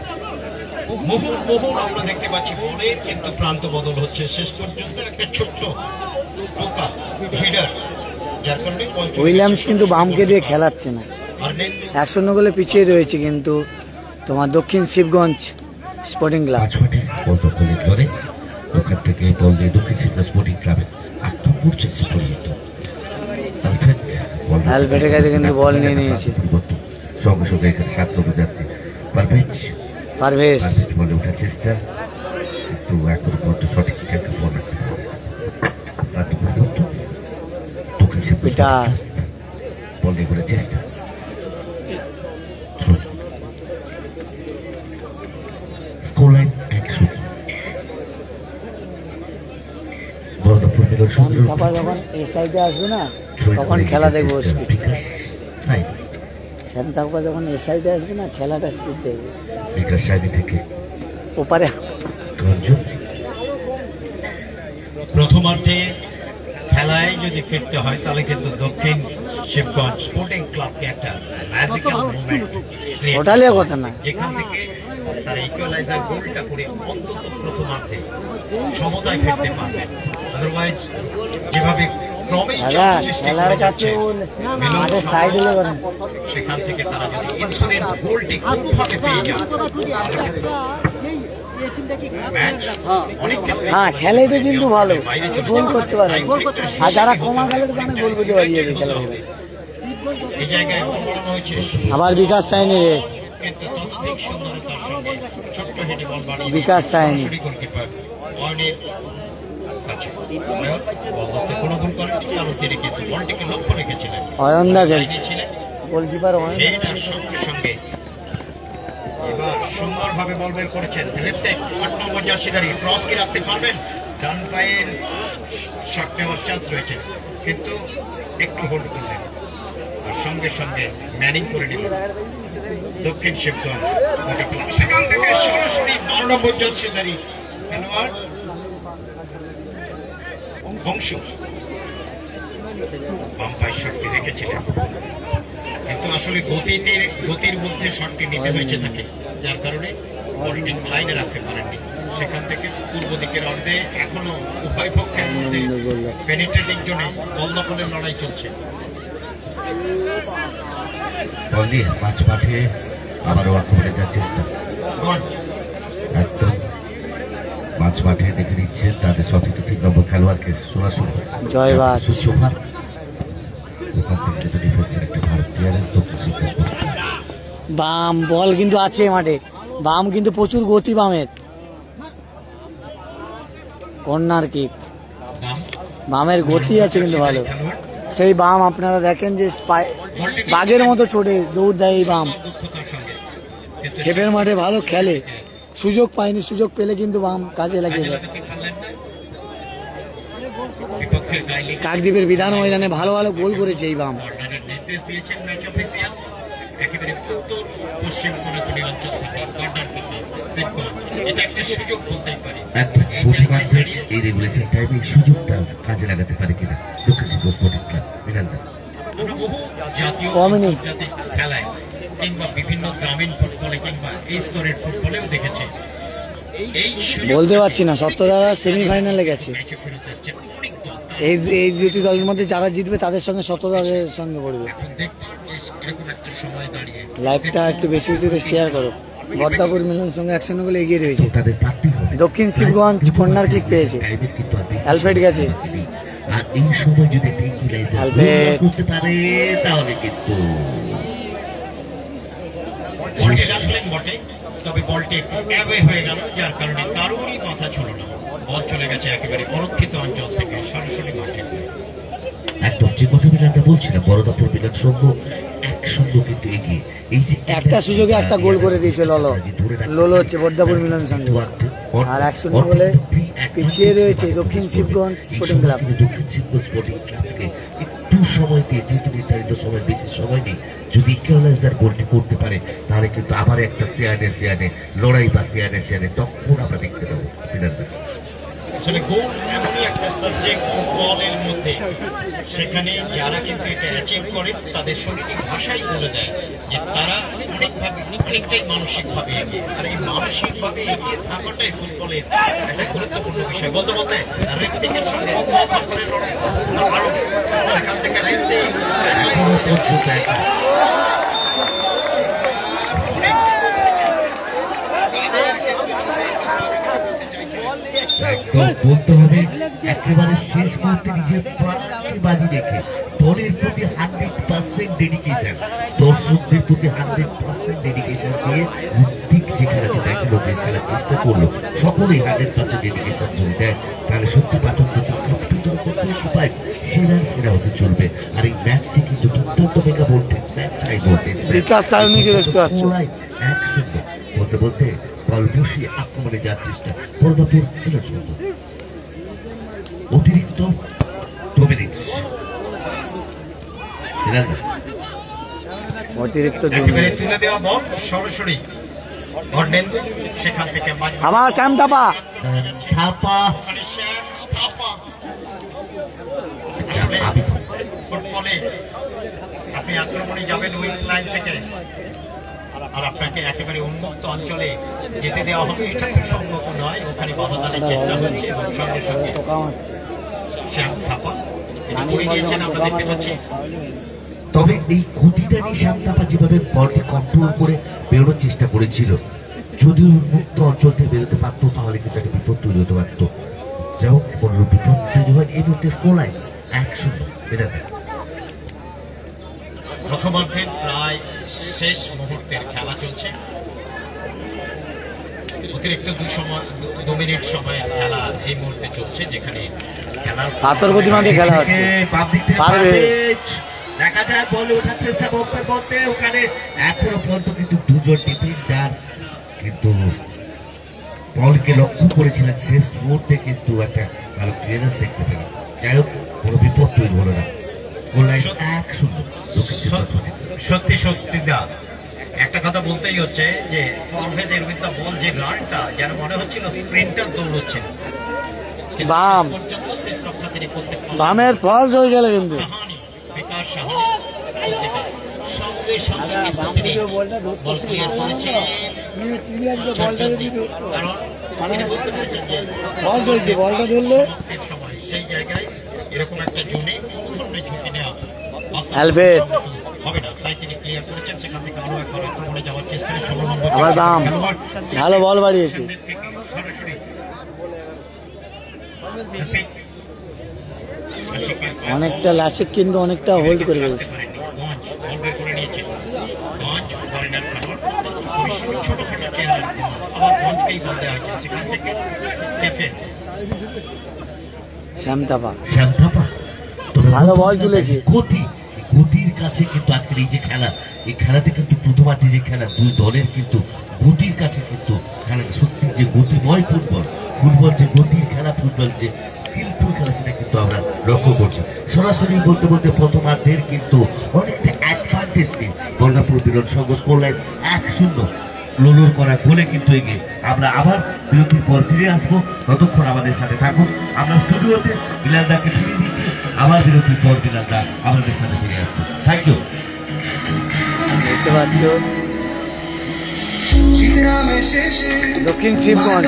মোহন আমরা দেখতে পাচ্ছি বলের কিন্তু প্রান্ত বদল হচ্ছে শেষ পর্যন্ত একটা ছোট্ট টোকা হেডার, যার কারণে উইলিয়ামস কিন্তু বামকে দিয়ে খেলাচ্ছে না, 1-0 গোলে পিছিয়ে রয়েছে কিন্তু তোমার দক্ষিণ শিবগঞ্জ স্পোর্টিং ক্লাব। ওখান থেকে বল দিয়ে দক্ষিণ শিবগঞ্জ স্পোর্টিং ক্লাবে আক্রমণ চেষ্টা পরিণত। অ্যালফ্রেডের কাছে কিন্তু বল নিয়ে নিয়েছে, সঙ্গে সঙ্গে এখানে 7 নম্বর যাচ্ছে পারভেজ বলে ওঠার চেষ্টা, কিন্তু এখন পর্যন্ত সঠিক জায়গা বল দক্ষিণ শিবগঞ্জ বল নিয়ে করার চেষ্টা। Score line 1-0। যখন এই সাইডে আসবে না তখন খেলা দেখবো, শ্যাম থাপা যখন এই সাইডে আসবে না খেলাটা স্পিড দেখবে। বিকাশ সাইডে থেকে ওপারে প্রথমার্ধে খেলায় যদি ফিরতে হয় তাহলে কিন্তু দক্ষিণ শিবগঞ্জ স্পোর্টিং ক্লাবকে একটা ম্যাজিক্যাল মুভমেন্ট ওটালে কথা না, যেখান থেকে তারা ইকুয়ালাইজার গোলটা করে অন্তত প্রথমার্ধে সমতায় ফিরতে পারবেন। আদারওয়াইজ যেভাবে ক্রমেই সৃষ্টি করে যাচ্ছে সেখান থেকে তারা যদি ইন্স্যুরেন্স গোলটি খুবভাবে পেয়ে যায় হ্যাঁ খেলে তো কিন্তু ভালো গোল করতে পারে, আর যারা কমা খেলে তো জানে গোল করতে পারি খেলা। এই জায়গায় আবার বিকাশ সাইনি রে, কিন্তু ততোধিক সুন্দরতার সঙ্গে ছোট্ট হেডে বল বাড়িয়ে বিকাশ সাইনি গোলকিপার অয়নের কাছে বল ধরতে কোনো ভুল করেননি, কারণ তিনি কিন্তু বলটিকে লক্ষ্য রেখেছিলেন। অয়ন দা খেলছিলেন গোলকিপার অয়ন, এটার সঙ্গে সঙ্গে এবার সুন্দরভাবে বল বের করেছেন ঋত্বিক। 8 নম্বর জার্সিধারী ক্রস কি রাখতে পারবেন? ডান পায়ের শট নেওয়ার চান্স রয়েছে, কিন্তু একটু হোল্ড করলেন আর সঙ্গে সঙ্গে ম্যানিং করে নিলেন দক্ষিণ শিবগঞ্জ। সেখান থেকে সরাসরি 12 নম্বর জার্সিধারী খেলোয়াড় বংশ বাম পায়ের শটটি রেখেছিলেন, কিন্তু আসলে গতির মধ্যে শটটি নিতে হয়েছে তাকে, যার কারণে বলটি লাইনে রাখতে পারেননি। সেখান থেকে পূর্ব দিকের অর্ধে এখনো উভয় পক্ষের মধ্যে পেনিট্রেটিং জোনে বল দখলের লড়াই চলছে। বল দিয়ে মাঝ মাঠে আবারও আক্রমণে যাওয়ার চেষ্টা, একদম মাঝ মাঠে দেখে নিচ্ছেন তাদের সঠিক 3 নম্বর খেলোয়াড়কে সরাসরি জয়বাদ সুচোভার ওখান থেকে কিন্তু ডিফেন্সের একটা ভালো ক্লিয়ারেন্স দক্ষিণ। বাম বল কিন্তু আছে মাঠে, বাম কিন্তু প্রচুর গতি বামের। কর্নার কিক, বামের গতি আছে কিন্তু ভালো। সেই বাম আপনারা দেখেন যে বাঘের মতো ছোটে দৌড় দেয় এই বাম। খেপের মাঠে ভালো খেলে, সুযোগ পায়নি, সুযোগ পেলে কিন্তু বাম কাজে লাগিয়ে দেয়। কাকদ্বীপের বিধান ময়দানে ভালো ভালো গোল করেছে এই বাম। নির্দেশ দিয়েছেন ম্যাচ অফিসিয়াল একেবারে উত্তর পশ্চিম কোনাকুনি অঞ্চল থেকে কর্নার কিক সেভ করা, এটা একটা সুযোগ বলতেই পারি। এই রেগুলেশন টাইমে সুযোগটা কাজে লাগাতে পারে কিনা দক্ষিণ শিবগঞ্জ স্পোর্টিং ক্লাব। আমরা বহু জাতীয় আন্তর্জাতিক খেলায় কিংবা বিভিন্ন গ্রামীণ ফুটবলে কিংবা এই স্তরের ফুটবলেও দেখেছি বলতে পারছি না, সত্যদারা সেমিফাইনালে গেছে। এই দুটি দলের মধ্যে যারা জিতবে তাদের সঙ্গে সত্যদারের সঙ্গে পড়বে। লাইভটা একটু বেশি বেশি শেয়ার করো। বদ্দাপুর মিলন সঙ্গে 1-0 গোলে এগিয়ে রয়েছে। দক্ষিণ শিবগঞ্জ কর্নার কিক পেয়েছে, অ্যালফ্রেড গেছে। আর এই সময় যদি করতে পারে তাহলে কিন্তু বটে, তবে বলটি অ্যাওয়ে হয়ে গেল, যার কারণে কারোরই মাথা ছিল না। বল চলে গেছে একেবারে অরক্ষিত অঞ্চল থেকে সরাসরি মাঠে। একদম যে কথা বিরাটটা বলছিলাম, বড়দাপুর বিরাট সঙ্গ 1-0 কিন্তু এগিয়ে। এই যে একটা সুযোগে একটা গোল করে দিয়েছে লোলো হচ্ছে বদ্দাপুর মিলন সঙ্গে, আর 1-0 গোলে পিছিয়ে রয়েছে দক্ষিণ শিবগঞ্জ স্পোর্টিং ক্লাব। দক্ষিণ শিবগঞ্জ স্পোর্টিং ক্লাবকে একটু সময় দিয়ে, যেহেতু নির্ধারিত সময় বেশি সময় নেই, যদি ইকুয়ালাইজার গোলটি করতে পারে তাহলে কিন্তু আবার একটা চেয়ারে লড়াই বা চেয়ারে তখন আমরা দেখতে পাবো। আসলে গোল এমনই একটা সাবজেক্ট ফুটবলের মধ্যে, সেখানে যারা কিন্তু এটা অ্যাচিভ করে তাদের শারীরিক ভাষাই বলে দেয় যে তারা অনেকটাই মানসিকভাবে এগিয়ে, আর এই মানসিকভাবে এগিয়ে থাকাটাই ফুটবলের একটা গুরুত্বপূর্ণ বিষয়। বলতে বলতে ঋত্বিকের সঙ্গে লড়াই, আরো সেখান থেকে ঋত্বিক একদম বলতে হবে একেবারে শেষ মুহূর্তে নিজের প্রাণকে বাজি রেখে দলের প্রতি 100% ডেডিকেশন, দর্শকদের প্রতি 100% ডেডিকেশন দিয়ে ঋত্বিক যে খেলাটা দেখালো, যে খেলার চেষ্টা করলো, সকলেই 100% ডেডিকেশন যদি দেয় তাহলে সত্যি পাঠক উপায় সেরা হতে চলবে। আর এই ম্যাচটি কিন্তু দুর্দান্ত mega voltage match, high voltage বলতে বলতে বল বসিয়ে আক্রমণে যাওয়ার চেষ্টা বড়দাপুর অতিরিক্ত 2 মিনিট। তুলে দেওয়া বল সরাসরি সেখান থেকে আমার শ্যাম থাপা ফুটবলে আপনি আক্রমণে যাবেন উইংস লাইন থেকে, আর আপনাকে একেবারে উন্মুক্ত অঞ্চলে যেতে দেওয়া হবে, এটা তো সম্ভব নয়। ওখানে বাধা দানের চেষ্টা হচ্ছে এবং সঙ্গে সঙ্গে শ্যাম থাপা করে দিয়েছেন, আমরা দেখতে পাচ্ছি। তবে এই গতিটা নিয়ে শ্যাম থাপা যেভাবে বলটি কন্ট্রোল করে বেরোনোর চেষ্টা করেছিল, যদি উন্মুক্ত অঞ্চল থেকে বেরোতে পারতো তাহলে কিন্তু একটা বিপদ তৈরি হতে পারতো। যাই হোক, কোনো বিপদ তৈরি হয় এই মুহূর্তে স্কোর লাইন 1-0 বেরোতে। প্রথমার্ধের প্রায় শেষ মুহূর্তের খেলা চলছে, অতিরিক্ত 2 মিনিট সময়ের খেলা এই মুহূর্তে চলছে, যেখানে খেলার পাথর গতিমানে খেলা হচ্ছে। দেখা যায় বলে ওঠার চেষ্টা বক্সের মধ্যে, ওখানে এখনো পর্যন্ত কিন্তু 2জন ডিফেন্ডার কিন্তু বলকে লক্ষ্য করেছিলেন, শেষ মুহূর্তে কিন্তু একটা ভালো ক্লিয়ারেন্স দেখতে পেলাম। যাই হোক, কোনো বিপদ তৈরি হলো না। Score line 1-0। সত্যি সত্যি দা একটা কথা বলতেই হচ্ছে যে পারভেজ উইথ দ্য বল যে রানটা যেন মনে হচ্ছিল স্প্রিন্টার দৌড়চ্ছেন, বাম পর্যন্ত শেষ রক্ষা তিনি করতে পারলেন। বামের ফলস হয়ে গেল কিন্তু সাহানি, বিকাশ সাহানি সঙ্গে সঙ্গে কিন্তু তিনি বল ক্লিয়ার করেছেন। কারণ তিনি বুঝতে পেরেছেন যে ফলস হয়েছে, বলটা ধরলে এর সময় সেই জায়গায় এরকম একটা জোনে কোনো ধরনের ঝুঁকি নেওয়া অ্যালবেট হবে না, তাই তিনি ক্লিয়ার করেছেন। সেখান থেকে আরো একবার আক্রমণে যাওয়ার চেষ্টা 16 নম্বর আবার বাম ভালো বল বাড়িয়েছে। অনেকটা লাসিক কিন্তু অনেকটা হোল্ড করে ফেলছে। শ্যামতাপা ভালো বল তুলেছে। গতির কাছে কিন্তু আজকের এই যে খেলা, এই খেলাতে কিন্তু প্রথমার্ধে যে খেলা, দুই দলের কিন্তু গতির কাছে কিন্তু খেলা সত্যি যে গতিময় ফুটবল, যে গতির খেলা, ফুটবল যে স্কিলফুল খেলা, সেটা কিন্তু আমরা লক্ষ্য করছি। সরাসরি বলতে বলতে প্রথমার্ধের কিন্তু অনেকটা অ্যাডভান্টেজ নিয়ে বর্ণাপুর বিরোধ সংঘ স্কোর লাইন 1-0 লোলোর করা গোলে কিন্তু এগিয়ে। আমরা আবার বিরতির পর ফিরে আসবো, ততক্ষণ আমাদের সাথে থাকুন। আমরা স্টুডিওতে বিলালদাকে ফিরিয়ে দিচ্ছি, আবার বিরতির পর বিলালদা আমাদের সাথে ফিরে আসবো। Thank you. দেখতে পাচ্ছ দক্ষিণ শিবগঞ্জ, দক্ষিণ শিবগঞ্জ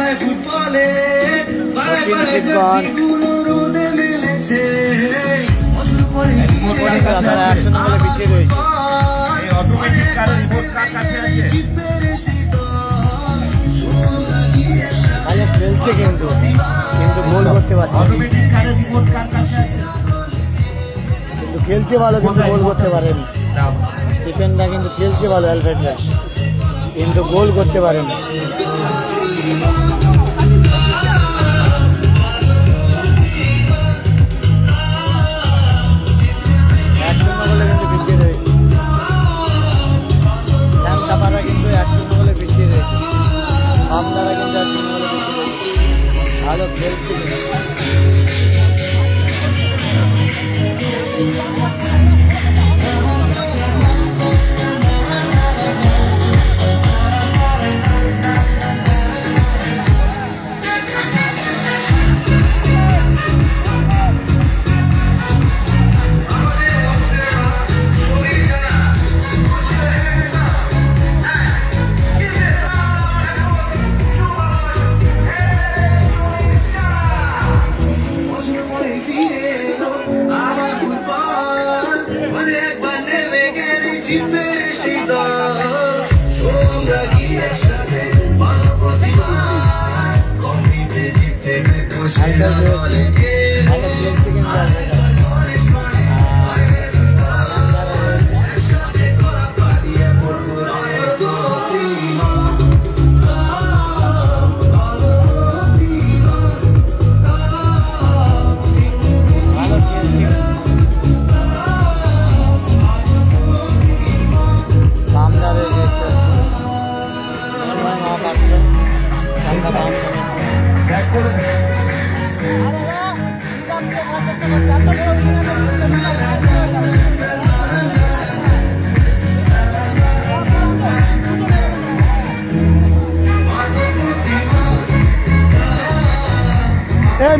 তারা 1-0 বলে পিছিয়ে রয়েছে। ভালো খেলছে কিন্তু গোল করতে পারছে, কিন্তু খেলছে ভালো, কিন্তু গোল করতে পারেনি। স্টিফেনরা কিন্তু খেলছে ভালো, অ্যালফ্রেডরা কিন্তু গোল করতে পারেনি। ভালো খেলছে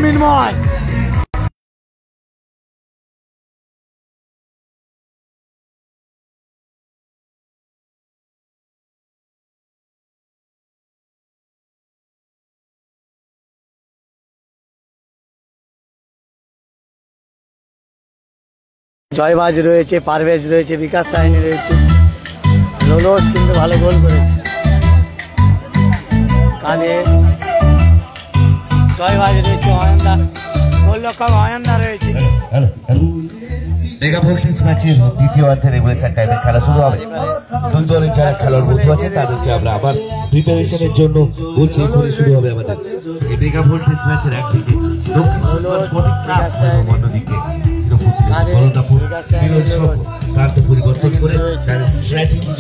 মিনময়। জয়বাজ রয়েছে, পারভেজ রয়েছে, বিকাশ সাইনি রয়েছে, লোলোস কিন্তু ভালো গোল করেছে। কানে জয়বাজ রয়েছে, অয়নদা গোলরক্ষক অয়নদা রয়েছে। মেগা ভোল্টেজ ম্যাচের দ্বিতীয় অর্ধের রেগুলেশন টাইমের খেলা শুরু হবে। দুই দলের যারা খেলার বন্ধু আছে তাদেরকে আমরা আবার প্রিপারেশনের জন্য বলছি, এখনই শুরু হবে আমাদের এই মেগা ভোল্টেজ ম্যাচের একদিকে দক্ষিণ সুন্দর স্পোর্টিং ক্লাব, অন্যদিকে বর্ণাপুর বিরোধ সংঘ। প্রান্ত পরিবর্তন করে তার স্ট্র্যাটেজি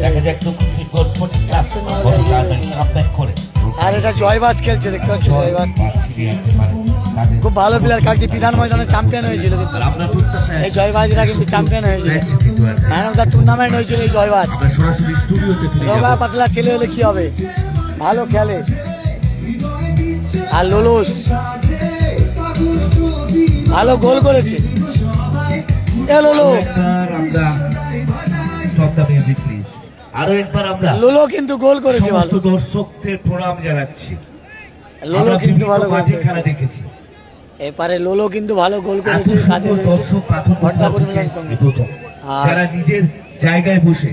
দেখা যাক করে। আর এটা জয়বাজ খেলছে, দেখতে পাচ্ছ জয়বাজ খুব ভালো প্লেয়ার, কালকে বিধান ময়দানে চ্যাম্পিয়ন হয়েছিল, কিন্তু এই জয়বাজরা কিন্তু চ্যাম্পিয়ন হয়েছিল, ম্যান অফ দ্য টুর্নামেন্ট হয়েছিল এই জয়বাজ। রোগা পাতলা ছেলে হলে কি হবে, ভালো খেলে। আর লোলুস ভালো গোল করেছে। আরো একবার আমরা লোলো কিন্তু গোল করেছে, ভালো দর্শকদের প্রণাম জানাচ্ছি। লোলো কিন্তু ভালো মাঠে খেলা দেখেছি, এপারে লোলো কিন্তু ভালো গোল করেছে। যারা নিজের জায়গায় বসে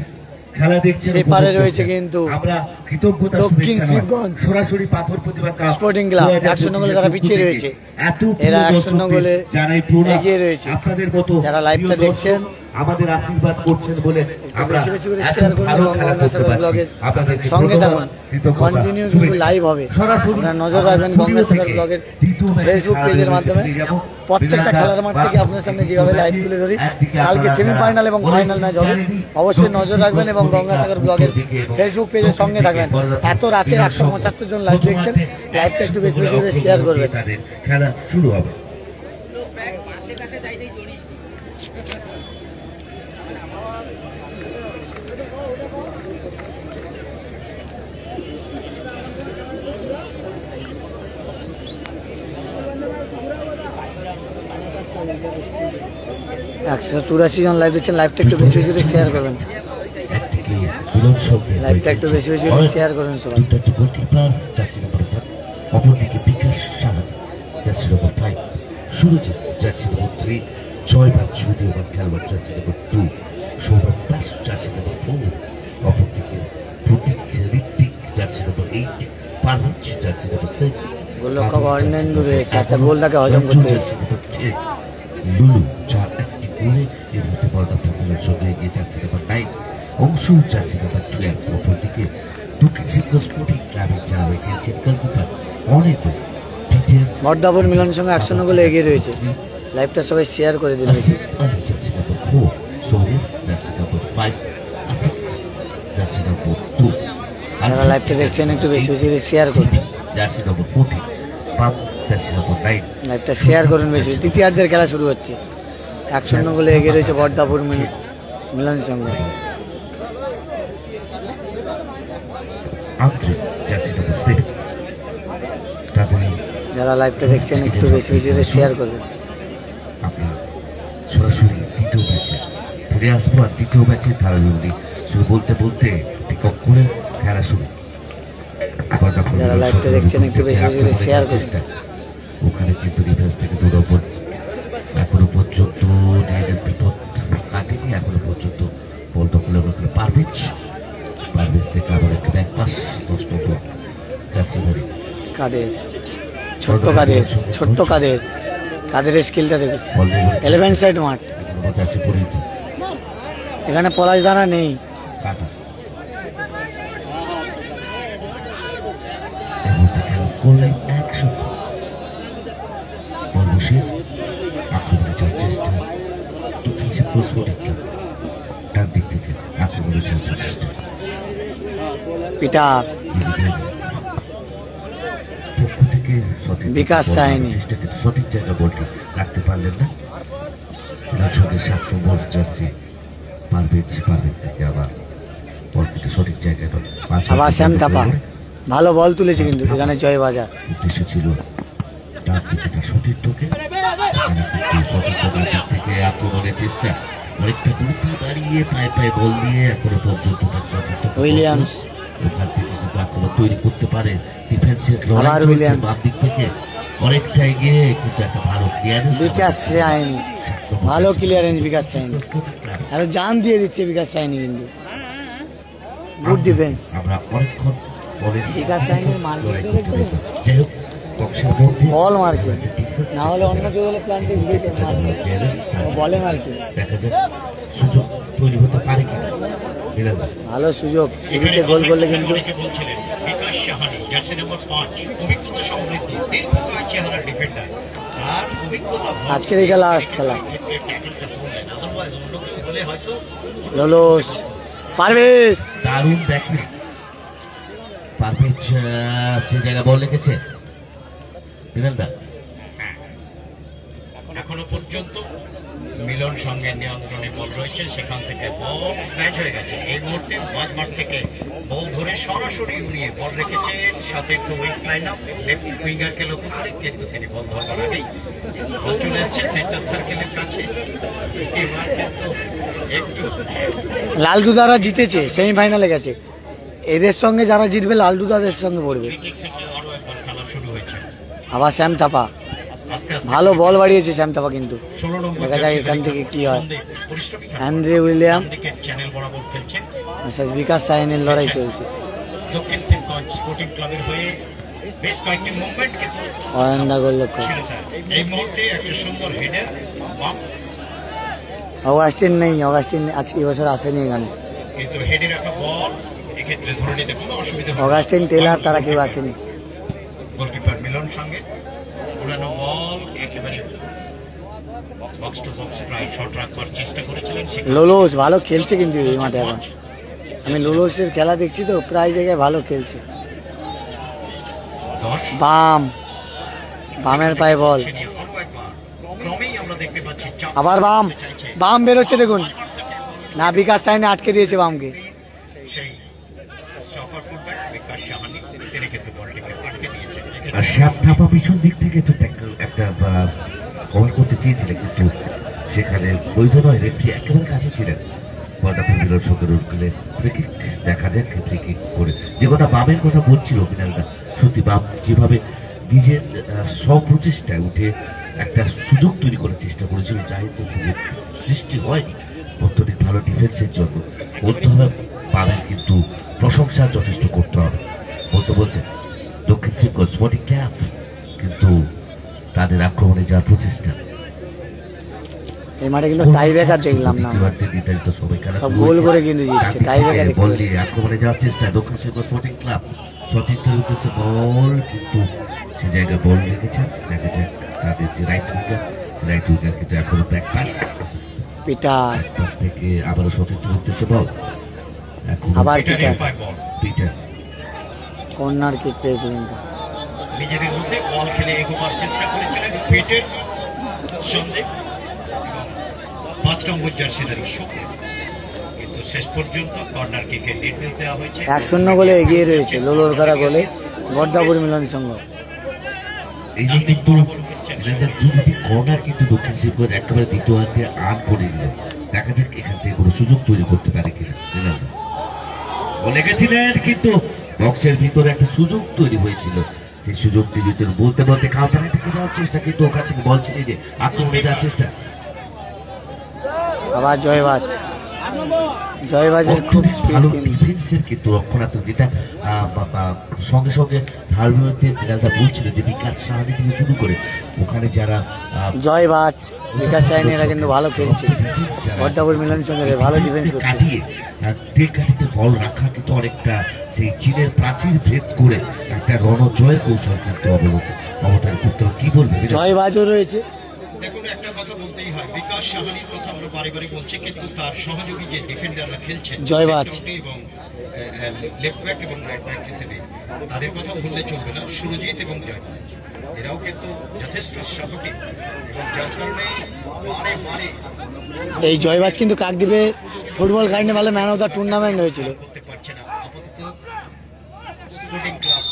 খেলা দেখছেন সেপারে রয়েছে কিন্তু আমরা কৃতজ্ঞতা দক্ষিণ শিবগঞ্জ সরাসরি পাথর প্রতিভা কাপ স্পোর্টিং ক্লাব 1-0 গোলে তারা পিছিয়ে রয়েছে, এরা 1-0 গোলে এগিয়ে রয়েছে। আপনাদের মতো যারা লাইভটা দেখছেন আমাদের আশীর্বাদ করছেন বলে আমরা বেশি বেশি করে শেয়ার করুন এবং গঙ্গাসাগর ব্লগের সঙ্গে থাকুন। কন্টিনিউ কিন্তু লাইভ হবে, আপনারা নজর রাখবেন গঙ্গাসাগর ব্লগের ফেসবুক পেজের মাধ্যমে। প্রত্যেকটা খেলার মাঠ থেকে আপনার সামনে যেভাবে লাইভ তুলে ধরি, কালকে সেমিফাইনাল এবং ফাইনাল ম্যাচ হবে, অবশ্যই নজর রাখবেন এবং গঙ্গাসাগর ব্লগের ফেসবুক পেজের সঙ্গে থাকবেন। এত রাতে 175 জন লাইভ দেখছেন, লাইভটা একটু বেশি বেশি করে শেয়ার করবেন। খেলা শুরু হবে। একশো 84 জন লাইভ দেখছেন, লাইভটা একটু বেশি বেশি করে শেয়ার করবেন, লাইভটা একটু বেশি বেশি করে শেয়ার করবেন সবাই। অপরদিকে বিকাশ চালান jersey number 5, Surajit jersey number 3, জয়বাদ যদিওবাদ খেলোয়াড় jersey number 2, Sourav Das jersey number 4, অপরদিকে Pratik Ritwik jersey number 8, Parvez jersey number 7, গোলরক্ষক অর্ণেন্দু রয়েছে, একটা গোলটাকে হজম করতে হয়েছে। লুলু যার একটি গোলে এর মধ্যে বর্ণাঢ্যের সঙ্গে এগিয়ে জার্সি নম্বর 9, অংশু জার্সি নম্বর 12, অপরদিকে দক্ষিণ শিবগঞ্জ স্পোর্টিং ক্লাবের যারা খেলছেন গোলকিপার অনেক বর্দাপুর মিলনের সঙ্গে 1-0 গোলে এগিয়ে রয়েছে, লাইভটা সবাই শেয়ার করে দিন। জার্সি নম্বর 4, সোহেস jersey number 5, Asif jersey number 2, যারা লাইভটা দেখছেন একটু বেশি বেশি করে শেয়ার করুন। জার্সি নম্বর 14, পাপ জার্সি নম্বর 9, লাইভটা শেয়ার করুন বেশি। তৃতীয়ার্ধের খেলা শুরু হচ্ছে, 1-0 গোলে এগিয়ে রয়েছে বর্দাপুর মিলনের সঙ্গে। জার্সি নম্বর 7, তাদের যারা লাইভটা দেখছেন একটু বেশি বেশি করে শেয়ার করবেন। আমরা সরাসরি দ্বিতীয় ম্যাচে ফিরে আসবো, আর দ্বিতীয় ম্যাচে ধারাবাহিক শুরু বলতে বলতে পিকআপ করে খেলা শুরু। যারা লাইভটা দেখছেন একটু বেশি বেশি করে শেয়ার করবেন। ওখানে কিন্তু রিভার্স থেকে দৌড়াপন এখনো পর্যন্ত নিজেদের বিপদ কাটেনি, এখনো পর্যন্ত বল দখলের মধ্যে পারভেজ থেকে আবার একটা ব্যাক পাস 10 নম্বর জার্সি ধরে কাদের ছোট্ট কাদের স্কিলটা দেখে 11 সাইড মাঠ, এখানে পলাশ দানা নেই। আক্রমণে যাওয়ার চেষ্টা ডান দিক থেকে আক্রমণে যাওয়ার চেষ্টা পিটার পক্ষ থেকে বিকাশ চায়নি, সঠিক জায়গা বলটি রাখতে পারলেন না। সঙ্গে 7 নম্বর জার্সি পারভেজ থেকে আবার বলটিতে সঠিক জায়গায় আবার শ্যাম থাপা ভালো বল তুলেছে, কিন্তু এখানে জয়বাজার উদ্দেশ্য ছিল ডান দিকে সঠিক ঢোকে, সঠিক থেকে আক্রমণের চেষ্টা অনেকটা দ্রুত দাঁড়িয়ে পায়ে বল দিয়ে এখনো পর্যন্ত উইলিয়ামস ওখান থেকে কিন্তু আক্রমণ তৈরি করতে পারে। ডিফেন্সের বাম দিক থেকে অনেকটা এগিয়ে, কিন্তু একটা ভালো ক্লিয়ারেন্স বিকাশ চায়নি, ভালো ক্লিয়ারেন্স বিকাশ চায়নি, আর জান দিয়ে দিচ্ছে বিকাশ চায়নি, কিন্তু গুড ডিফেন্স। আমরা অনেকক্ষণ বিকাশ চায়নি মার্কেট যাই হোক বল মার্কে, না হলে অন্য কেউ হলে প্ল্যান্টে বলে মার্কে। দেখা যাক সুযোগ তৈরি হতে পারে কিনা। ভালো সুযোগ, শুরুতে গোল করলে কিন্তু বিকাশ সাহানি জার্সি নম্বর 5 অভিজ্ঞতা সমৃদ্ধ দীর্ঘকায় চেহারার ডিফেন্ডার, তার অভিজ্ঞতা আজকের এটা লাস্ট খেলা। ট্যাকেলটা করলেন, আদারওয়াইজ অন্য কেউ হলে হয়তো ললোস পারভেজ দারুণ ব্যাকলিক। পারভেজ যে জায়গা বল রেখেছে বিনালদা। এখনো পর্যন্ত মিলন সঙ্গে নিয়ন্ত্রণে বল রয়েছে, সেখান থেকে বল স্ন্যাচ হয়ে গেছে। এই মুহূর্তে মাঝমাঠ থেকে বল ধরে সরাসরি উড়িয়ে বল রেখেছেন, সাথে একটু উইংস লাইন আপ লেফট উইঙ্গারকে লক্ষ্য করে, কিন্তু তিনি বল ধরবার আগেই বল চলে এসছে সেন্টার সার্কেলের কাছে। এবার কিন্তু একটু লালদুদারা জিতেছে, সেমিফাইনালে গেছে। এদের সঙ্গে যারা জিতবে লালদুদাদের সঙ্গে পড়বে। ক্রিকেট থেকে আরো একবার খেলা শুরু হয়েছে। আবার শ্যাম থাপা আস্তে আস্তে ভালো বল বাড়িয়েছে শ্যাম থাপা, কিন্তু 16 নম্বর দেখা যাক এখান থেকে কি হয়। পরিশ্রমী অ্যান্ড্রে উইলিয়াম ক্রিকেট চ্যানেল বরাবর খেলছেন। বিকাশ সাইনের লড়াই চলছে। দক্ষিণ সিমগঞ্জ স্পোর্টিং ক্লাবের হয়ে বেশ কয়েকটি মুভমেন্ট কিন্তু অয়ন্দা গোলরক্ষক ছিল তার। এই মুহূর্তে একটা সুন্দর হেডার বাম, অগাস্টিন নেই, অগাস্টিন আজকে এবছর আসেনি এখানে। কিন্তু হেডে রাখা বল এক্ষেত্রে ধরে নিতে কোনো অসুবিধা হবে না। অগাস্টিন টেলার তারা কেউ আসেনি। গোলকিপার মিলন সঙ্গে উড়ানো বল একেবারে বক্স টু বক্স প্রায় শট রাখবার চেষ্টা করেছিলেন। লোলোস ভালো খেলছে কিন্তু এই মাঠে এখন। আমি লোলোসের খেলা দেখছি তো, প্রায় জায়গায় ভালো খেলছে। 10 বাম বামের পায়ে বল, ক্রমেই আমরা দেখতে পাচ্ছি আবার বাম বাম বেরোচ্ছে দেখুন না, বিকাশ সাইনে আটকে দিয়েছে বামকে। সেই স্টপার ফুলব্যাক বিকাশ সাহানি তিনি কিন্তু বলটিকে আটকে দিয়েছেন। আর শ্যাম থাপা পিছন দিক থেকে তো একটা কভার করতে চেয়েছিলেন, কিন্তু সেখানে বৈধ নয়, রেফারি একেবারে কাছে ছিলেন। বলটাকে মিলন সঙ্গে রোল করলে ফ্রিকিক দেখা যাক ফ্রিকিক করে। যে কথা বামের কথা বলছিল বিনালদা, সত্যি বাম যেভাবে নিজের স্বপ্রচেষ্টায় উঠে একটা সুযোগ তৈরি করার চেষ্টা করেছিল, যাই তো সুযোগ সৃষ্টি হয়নি। অত্যধিক ভালো ডিফেন্সের জন্য বলতে হবে বামের কিন্তু প্রশংসা যথেষ্ট করতে হবে। বলতে বলতে দক্ষিণ সিমগঞ্জ স্পোর্টিং ক্লাব কিন্তু তাদের আক্রমণে যাওয়ার প্রচেষ্টা। এই মাঠে কিন্তু টাই ব্রেকার দেখলাম না, নির্ধারিত সময় খেলা সব গোল করে কিন্তু জিতছে। টাই ব্রেকার বল দিয়ে আক্রমণে যাওয়ার চেষ্টা দক্ষিণ সিমগঞ্জ স্পোর্টিং ক্লাব। সতীর্থের উদ্দেশ্যে বল, কিন্তু সে জায়গায় বল রেখেছেন। দেখা যায় তাদের যে রাইট উইঙ্গার কিন্তু এখনো ব্যাক পাস পিটার পাস থেকে আবারও সতীর্থের উদ্দেশ্যে বল, এখন আবার পিটারের পায় বল পিটার কর্নার কিক পেয়েছে কিন্তু। নিজেদের মধ্যে বল খেলে এগোবার চেষ্টা করেছিলেন পেটের সন্দেহ 5 নম্বর জার্সিধারী শোকেস, কিন্তু শেষ পর্যন্ত কর্নার কিকের নির্দেশ দেওয়া হয়েছে। 1-0 গোলে এগিয়ে রয়েছে লোলোর করা গোলে বর্দাপুর মিলনের সঙ্গে। এই যে কিন্তু দুটি কর্নার কিন্তু দক্ষিণ সিমগঞ্জ একেবারে দ্বিতীয়ার্ধে আন করে দিল। দেখা যাক এখান থেকে কোনো সুযোগ তৈরি করতে পারে কিনা। বলে গেছিলেন কিন্তু বক্সের ভিতরে একটা সুযোগ তৈরি হয়েছিল, সেই সুযোগটির ভিতরে বলতে বলতে কাউন্টারে থেকে যাওয়ার চেষ্টা, কিন্তু ওখান থেকে বল ছিনিয়ে দিয়ে আক্রমণে যাওয়ার চেষ্টা। আবার জয়বাজের খুব ভালো ডিফেন্সের কিন্তু রক্ষণাত্মক, যেটা সঙ্গে সঙ্গে ধারবিরতে বিনালদা বলছিল যে বিকাশ সাহানি থেকে শুরু করে ওখানে যারা জয়বাজ বিকাশ সাইনি এরা কিন্তু ভালো খেলছে। বর্দাপুর মিলনের সঙ্গে ভালো ডিফেন্স করছে। কাটিয়ে কাটিতে বল রাখা কিন্তু অনেকটা সেই চীনের প্রাচীর ভেদ করে একটা রণজয়ের কৌশল কিন্তু অবতার করতে হবে। কি বলবে জয়বাজও রয়েছে। দেখুন, একটা কথা বলতেই হয়, বিকাশ সাহানির কথা আমরা বারে বারে বলছি, কিন্তু তার সহযোগী যে ডিফেন্ডাররা খেলছেন জয়বাজ এবং লেফট ব্যাক এবং রাইট ব্যাক হিসেবে তাদের কথা ভুললে চলবে না। সুরজিৎ এবং জয়বাজ এরাও কিন্তু যথেষ্ট সাপোর্টিভ, এবং যার কারণে বারে বারে এই জয়বাজ কিন্তু কাকদ্বীপে ফুটবল কাহিনী ভালো ম্যান অফ দ্য টুর্নামেন্ট হয়েছিল। করতে পারছে না আপাতত স্পোর্টিং ক্লাব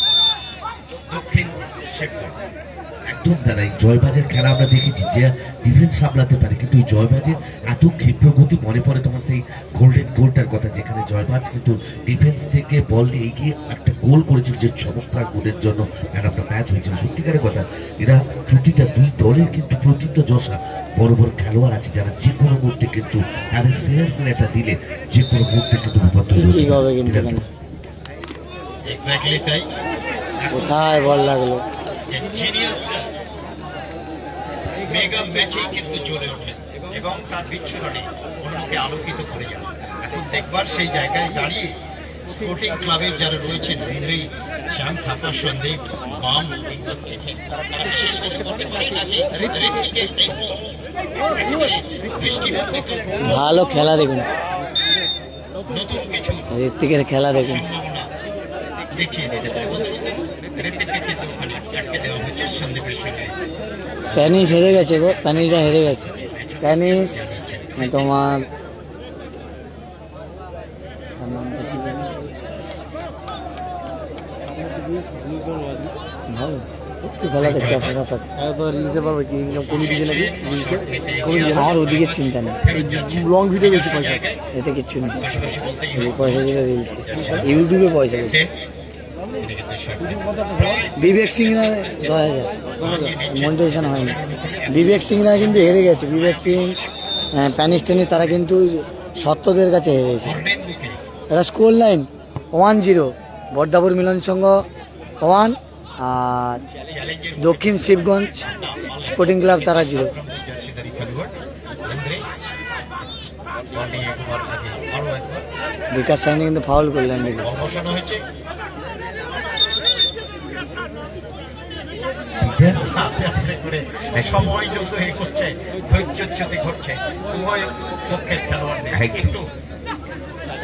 দক্ষিণ সেক্টর। একদম দাঁড়াই জয়বাজের খেলা আমরা দেখেছি যে ডিফেন্স সামলাতে পারে, কিন্তু ওই জয়বাজের এত ক্ষিপ্র গতি মনে পড়ে তোমার সেই গোল্ডেন গোলটার কথা, যেখানে জয়বাজ কিন্তু ডিফেন্স থেকে বল নিয়ে এগিয়ে একটা গোল করেছিল, যে চমৎকার গোলের জন্য ম্যান অফ দ্য ম্যাচ হয়েছিল। সত্যিকারের কথা, এরা প্রতিটা দুই দলের কিন্তু প্রতিদ্বন্দ্বী বড় বড় খেলোয়াড় আছে, যারা যে কোনো মুহূর্তে কিন্তু তাদের সেরা দিলে যে কোনো মুহূর্তে কিন্তু রূপান্তর হবে। কিন্তু এক্স্যাক্টলি তাই, কোথায় বল লাগলো, জিনিয়াসরা মেগা ম্যাচেই কিন্তু জ্বলে ওঠে এবং তার বিচ্ছুরণে অন্যকে আলোকিত করে যায়। এখন দেখবার সেই জায়গায় দাঁড়িয়ে স্পোর্টিং ক্লাবের যারা রয়েছেন বিনয়ী, শ্যাম থাপা, সন্দীপ, বাম, ইন্দ্রশেখর, তারা বিশেষ কিছু করতে পারে নাকি ঋত্বিকের বৃষ্টির মধ্যে ভালো খেলা দেখুন, নতুন কিছু ঋত্বিকের খেলা দেখুন। সম্ভাবনা দেখিয়ে দিতে পারে। ঋত্বিককে কিন্তু ওখানে আটকে দেওয়া হচ্ছে সন্দীপের সঙ্গে। প্যানিস হেরে গেছে গো, প্যানিসটা হেরে গেছে। প্যানিস তোমার ভালো একটু খেলা দেখতে আসে রিলসে পারবে কি ইনকাম কমে দিকে নাকি রিলসে কমে দিকে। আমার ওদিকে চিন্তা নেই, লং ভিডিও বেশি পয়সা, এতে কিচ্ছু নেই। এই পয়সা দিলে রিলসে, ইউটিউবে পয়সা বেশি। বিবেক সিংরা 10,000 মনিটাইজেশন হয়নি। বিবেক সিংরা কিন্তু হেরে গেছে। বিবেক সিং, প্যানিস টেনিস তারা কিন্তু সত্যদের কাছে হেরে গেছে। এটা স্কোর লাইন 1-0, বর্দাপুর মিলন সংঘ 1 আর দক্ষিণ শিবগঞ্জ স্পোর্টিং ক্লাব তারা 0। বিকাশ সাইনি কিন্তু ফাউল করলেন নাকি। আস্তে আস্তে করে সময় যত এ করছে, ধৈর্যচ্যুতি ঘটছে উভয় পক্ষের খেলোয়াড়দের। একটু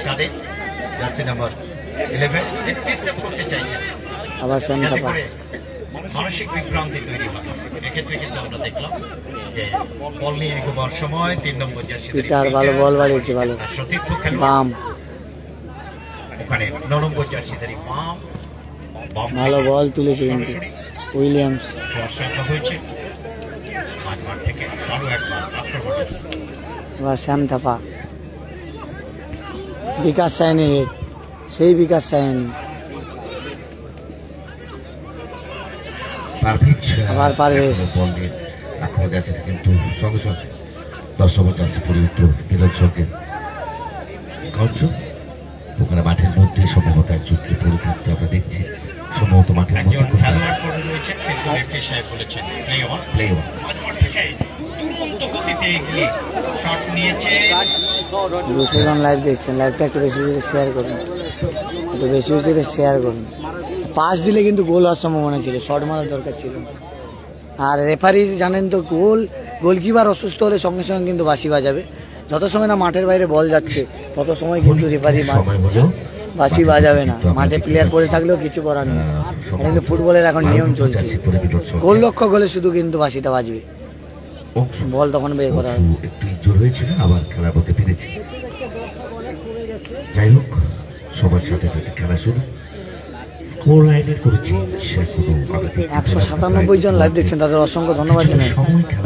তাদের জার্সি নাম্বার 11 ডিস্টার্ব করতে চাইছেন, আবার যাতে করে মানসিক বিভ্রান্তি তৈরি হয়। এক্ষেত্রে কিন্তু আমরা দেখলাম যে বল নিয়ে এগোবার সময় 3 নম্বর জার্সি পিটার ভালো বল বাড়িয়েছে, ভালো সতীর্থ খেলোয়াড় বাম, ওখানে 9 নম্বর জার্সিধারী বাম ভালো বল তুলেছে কিন্তু উইলিয়ামস। হয়েছে মাঝমাঠ থেকে আরো একবার আক্রমণ। এবার শ্যাম থাপা, বিকাশ সাইনি, সেই বিকাশ সাইনি আবার পারভেজ। কিন্তু সঙ্গে সঙ্গে 10 নম্বর জার্সি পরিহিত মিলন সঙ্গে ওখানে মাঠের মধ্যে সম্ভবত একজনকে পড়ে থাকতে আমরা দেখছি। সম্ভবত মাঠের মধ্যে খেলোয়াড় পড়ে রয়েছেন, কিন্তু রেফারি সাহেব বলেছেন প্লে অন। মাঝমাঠ থেকে তুরন্ত গতিতে এগিয়ে শট নিয়েছে। 200 জন লাইভ দেখছেন, লাইভটা একটু বেশি বেশি শেয়ার করুন, একটু বেশি বেশি শেয়ার করুন। পাস দিলে কিন্তু গোল হওয়ার সম্ভাবনা ছিল, শট মারার দরকার ছিল। আর রেফারি জানেন তো, গোলকিপার অসুস্থ হলে সঙ্গে সঙ্গে কিন্তু বাঁশি বাজাবে। যত সময় না মাঠের বাইরে বল যাচ্ছে তত সময় কিন্তু রেফারি বাঁশি বাজাবে না। মাঠে প্লেয়ার পড়ে থাকলেও কিছু করার নেই, কিন্তু ফুটবলের এখন নিয়ম চলছে। গোল লক্ষ্য হলে শুধু কিন্তু বাঁশিটা বাজবে, বল তখন বের করা হবে। একটু ইনজুর হয়েছিল, আবার খেলার মধ্যে ফিরেছে। যাই হোক, সবার সাথে সাথে খেলা শুরু। স্কোর লাইনের করেছি 197 জন লাইভ দেখছেন, তাদের অসংখ্য ধন্যবাদ জানাই।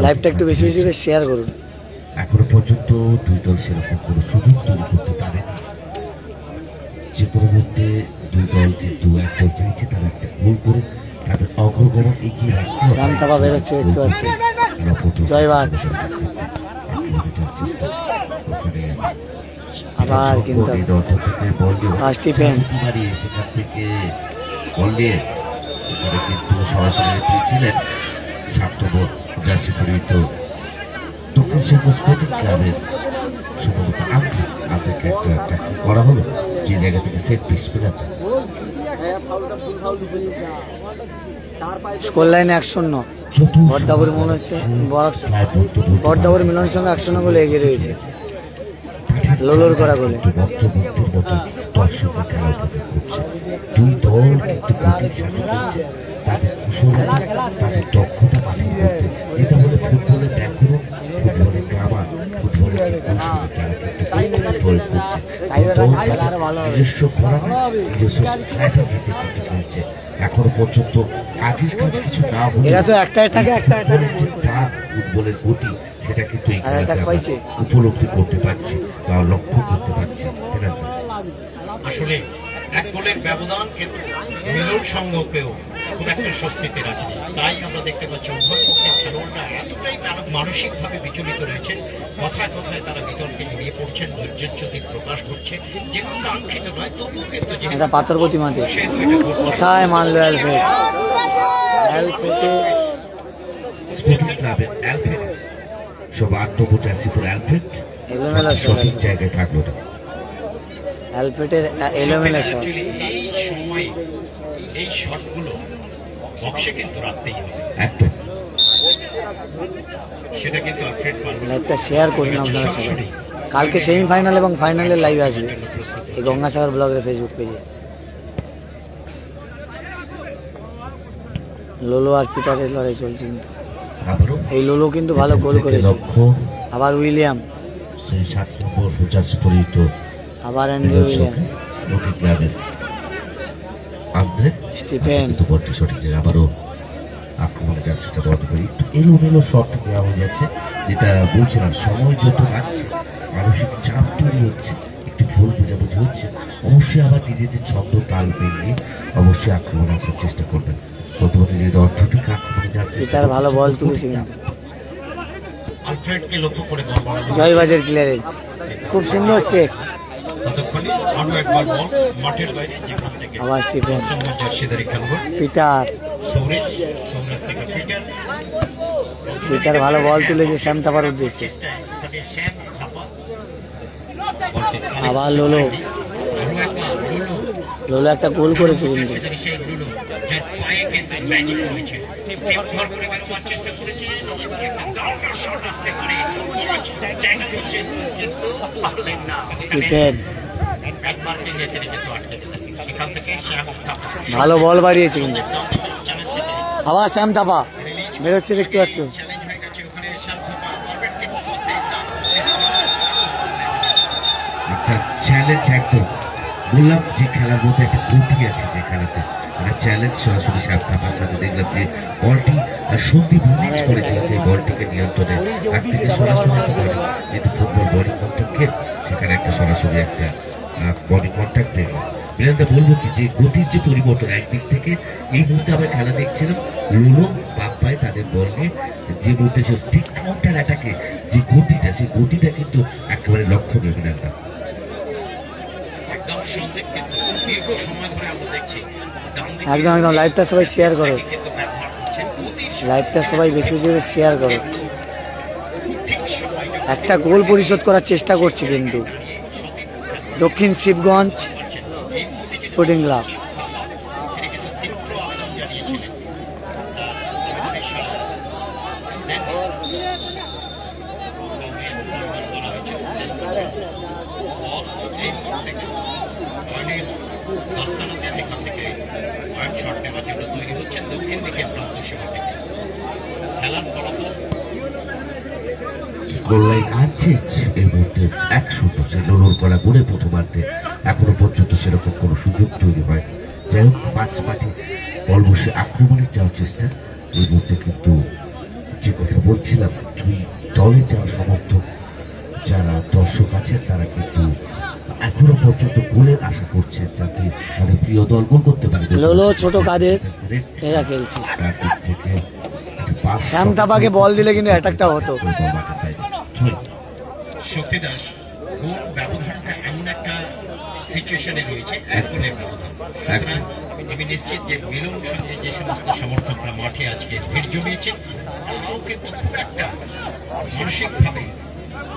লাইভটা একটু বেশি বেশি করে শেয়ার করুন। এখনো পর্যন্ত দুই দল সেরকম কোনো সুযোগ তৈরি করতে পারে। যে কোনো মুহূর্তে দুই দল কিন্তু এক দল চাইছে তারা একটা গোল করে তাদের অগ্রগমন এগিয়ে রাখতে হবে। শ্যাম থাপা বেরোচ্ছে একটু আছে, জয়বাদ আবার কিন্তু স্টিফেন সেখান থেকে বল দিয়ে ওখানে কিন্তু সরাসরি ছিলেন 7 নম্বর জার্সি পরিহিত দক্ষিণ শিবগঞ্জ স্পোর্টিং ক্লাবের সম্ভবত আন্তরিক একটা ট্যাকল করা হলো, যে জায়গা থেকে সেট পিস পেলেন। স্কোর লাইনে 1-0, বর্দাপুর মনে হচ্ছে বর্দাপুর মিলনের সঙ্গে 1-0 গোলে এগিয়ে রয়েছে। লোলোর করা গোলে মধ্যবর্তীর মতো দর্শকরা খেলা উপভোগ করছে। দুই দল কিন্তু গতির সাথে খেলছে, তাদের কুশলতা, তাদের দক্ষতা মাঠের মধ্যে, যেটা বলে ফুটবলের ব্যাকরণ, ফুটবলের গ্রামার, ফুটবলের যে কৌশল, তারা কিন্তু প্রয়োগ করছে। নিজস্ব ঘোরানো, নিজস্ব স্ট্র্যাটেজিতে কিন্তু খেলছে। এখনো পর্যন্ত কাজের কাজ কিছু না হলে এরা তো একটাই থাকে, ফুটবলের গতি সেটা কিন্তু উপলব্ধি করতে পারছি বা লক্ষ্য করতে পারছি। আসলে এক গোলের ব্যবধান কিন্তু মিলন সংঘকেও খুব একটা স্বস্তিতে রাখেনি। তাই আমরা দেখতে পাচ্ছি উভয় পক্ষের খেলোয়াড়রা এতটাই মানসিকভাবে বিচলিত রয়েছে, কথায় কথায় তারা বিতর্কে জড়িয়ে পড়ছেন, ধৈর্যচ্যুতি প্রকাশ করছে, যেগুলো কাঙ্ক্ষিত নয়। তবুও কিন্তু এটা পাথর প্রতিমাতে কোথায় মারলো অ্যালফ্রেড, স্পোর্টিং ক্লাবের অ্যালফ্রেড, সব 8 নম্বর জার্সি পরে অ্যালফ্রেড এলোমেলা সঠিক জায়গায় থাকলো না। অ্যালফ্রেডের এলোমেলো শট। Actually এই সময়ে এই শটগুলো বক্সে কিন্তু রাখতেই হবে, একদম সেটা কিন্তু আলফ্রেড পারল না। লাইভটা শেয়ার করুন আপনারা সবাই। কালকে সেমিফাইনাল এবং ফাইনালের লাইভ আসবে এই গঙ্গাসাগর ব্লগের ফেসবুক পেজে। লোলো আর পিটারের লড়াই চলছে কিন্তু আবারও এই লোলো কিন্তু ভালো গোল করেছে। লক্ষ্য আবার উইলিয়াম, সেই 7 নম্বর জার্সি পরিহিত আবার অ্যান্ড্রে উইলিয়াম, স্মোকি ক্লাবের আন্দ্রে স্টিফেন। কিন্তু বলটি সঠিক যে আবারও আক্রমণে জার্সিটা বন্ধ করি একটু এলোমেলো শট দেওয়া হয়ে যাচ্ছে, যেটা বলছিলাম সময় যত লাগছে মানসিক চাপ তৈরি হচ্ছে, একটু ভুল বোঝাবুঝি হচ্ছে। অবশ্যই আবার নিজেদের ছন্দ তাল মিলিয়ে অবশ্যই আক্রমণে আসার চেষ্টা করবেন। প্রথমত নিজেদের অর্থনৈতিক আক্রমণে যাচ্ছে পিটার ভালো বল তুলেছে কিন্তু আলফ্রেডকে লক্ষ্য করে বল বাড়ানো। জয়বাজের ক্লিয়ারেন্স খুব সুন্দর চেক। ততক্ষণে আরো একবার বল মাঠের বাইরে, যেখান থেকে আবার স্টিফেন, জার্সিধারী খেলোয়াড় পিটার। সৌরেশ থেকে পিটার ভালো বল তুলেছে শ্যাম থাপার উদ্দেশ্যে। চেষ্টায় তাদের শ্যাম থাপা আবার লোলো, আরো একবার লুলু লোলো একটা গোল করেছে কিন্তু জার্সিধারী সেই লুলু, যার পায়ে কিন্তু ম্যাজিক হয়েছে। স্টেপ ঘর করে বেরোবার চেষ্টা করেছে, এবার একটা দারুণ শট আসতে পারে, জায়গা করছেন কিন্তু পারলেন না। স্টিফেন একবার যেতে কিন্তু আটকে গেলেন, সেখান থেকে শ্যাম থাপা ভালো বল বাড়িয়েছে কিন্তু চ্যালেঞ্জ থেকে আবার শ্যাম থাপা বেরোচ্ছে দেখতে পাচ্ছ। চ্যালেঞ্জ হয়ে গেছে ওখানে শ্যাম থাপা পারফেক্ট করতে একটা চ্যালেঞ্জ, একদম বললাম যে খেলার মধ্যে একটা গতি আছে, যে খেলাতে একটা চ্যালেঞ্জ সরাসরি শ্যাম থাপার সাথে দেখলাম যে বলটি সন্ধি ভুলিজ করেছিল, সেই বলটিকে নিয়ন্ত্রণে একদিকে সরাসরি যেহেতু ফুটবল বডি কন্ট্যাক্ট, সেখানে একটা সরাসরি একটা বডি কন্ট্যাক্ট দেখলাম। বিরানদা বলবো কি যে গতির যে পরিবর্তন, একদিক থেকে এই মুহূর্তে আমরা খেলা দেখছিলাম লুলো বাপ পায় তাদের বল নিয়ে যে মুহূর্তে সে ঠিক কাউন্টার অ্যাটাকে যে গতিটা, সেই গতিটা কিন্তু একেবারে লক্ষণীয়। বিরানদা একদম সন্দেহ কিন্তু দীর্ঘ সময় ধরে আমরা দেখছি একদম একদম লাইভটা সবাই শেয়ার করো, কিন্তু ব্যবহার করছেন লাইভটা সবাই বেশি বেশি করে শেয়ার করো। ঠিক সময় একটা গোল পরিশোধ করার চেষ্টা করছে কিন্তু দক্ষিণ শিবগঞ্জ স্পোর্টিং ক্লাব। তিনি কিন্তু তীব্র আবেদন জানিয়েছিলেন যেখান থেকে ওয়ার্ড শট নেওয়া যেগুলো তৈরি হচ্ছেন দক্ষিণ দিকে প্রান্ত সীমা থেকে খেলার ফলাফল গোল লাইন আছে এর মধ্যে 100 সে লোলোর করা গোলে প্রথমার্ধে এখনো পর্যন্ত সেরকম কোনো সুযোগ তৈরি হয়নি। যাই হোক মাঝ মাঠে বল বসে আক্রমণের যাওয়ার চেষ্টা, এর মধ্যে কিন্তু যে কথা বলছিলাম দুই দলের যারা সমর্থক যারা দর্শক আছেন তারা কিন্তু এখনো পর্যন্ত গোলের আশা করছেন যাতে তাদের প্রিয় দল গোল করতে পারে। লোলো ছোট কাদের এরা খেলছে, থেকে শ্যাম থাপাকে বল দিলে কিন্তু অ্যাটাকটা হতো। শক্তি দাস গোল ব্যবধানটা এমন একটা সিচুয়েশনে রয়েছে, এক গোলের ব্যবধান। সুতরাং আমি নিশ্চিত যে মিলন সঙ্গে যে সমস্ত সমর্থকরা মাঠে আজকে ভিড় জমিয়েছেন তারাও কিন্তু খুব একটা মানসিকভাবে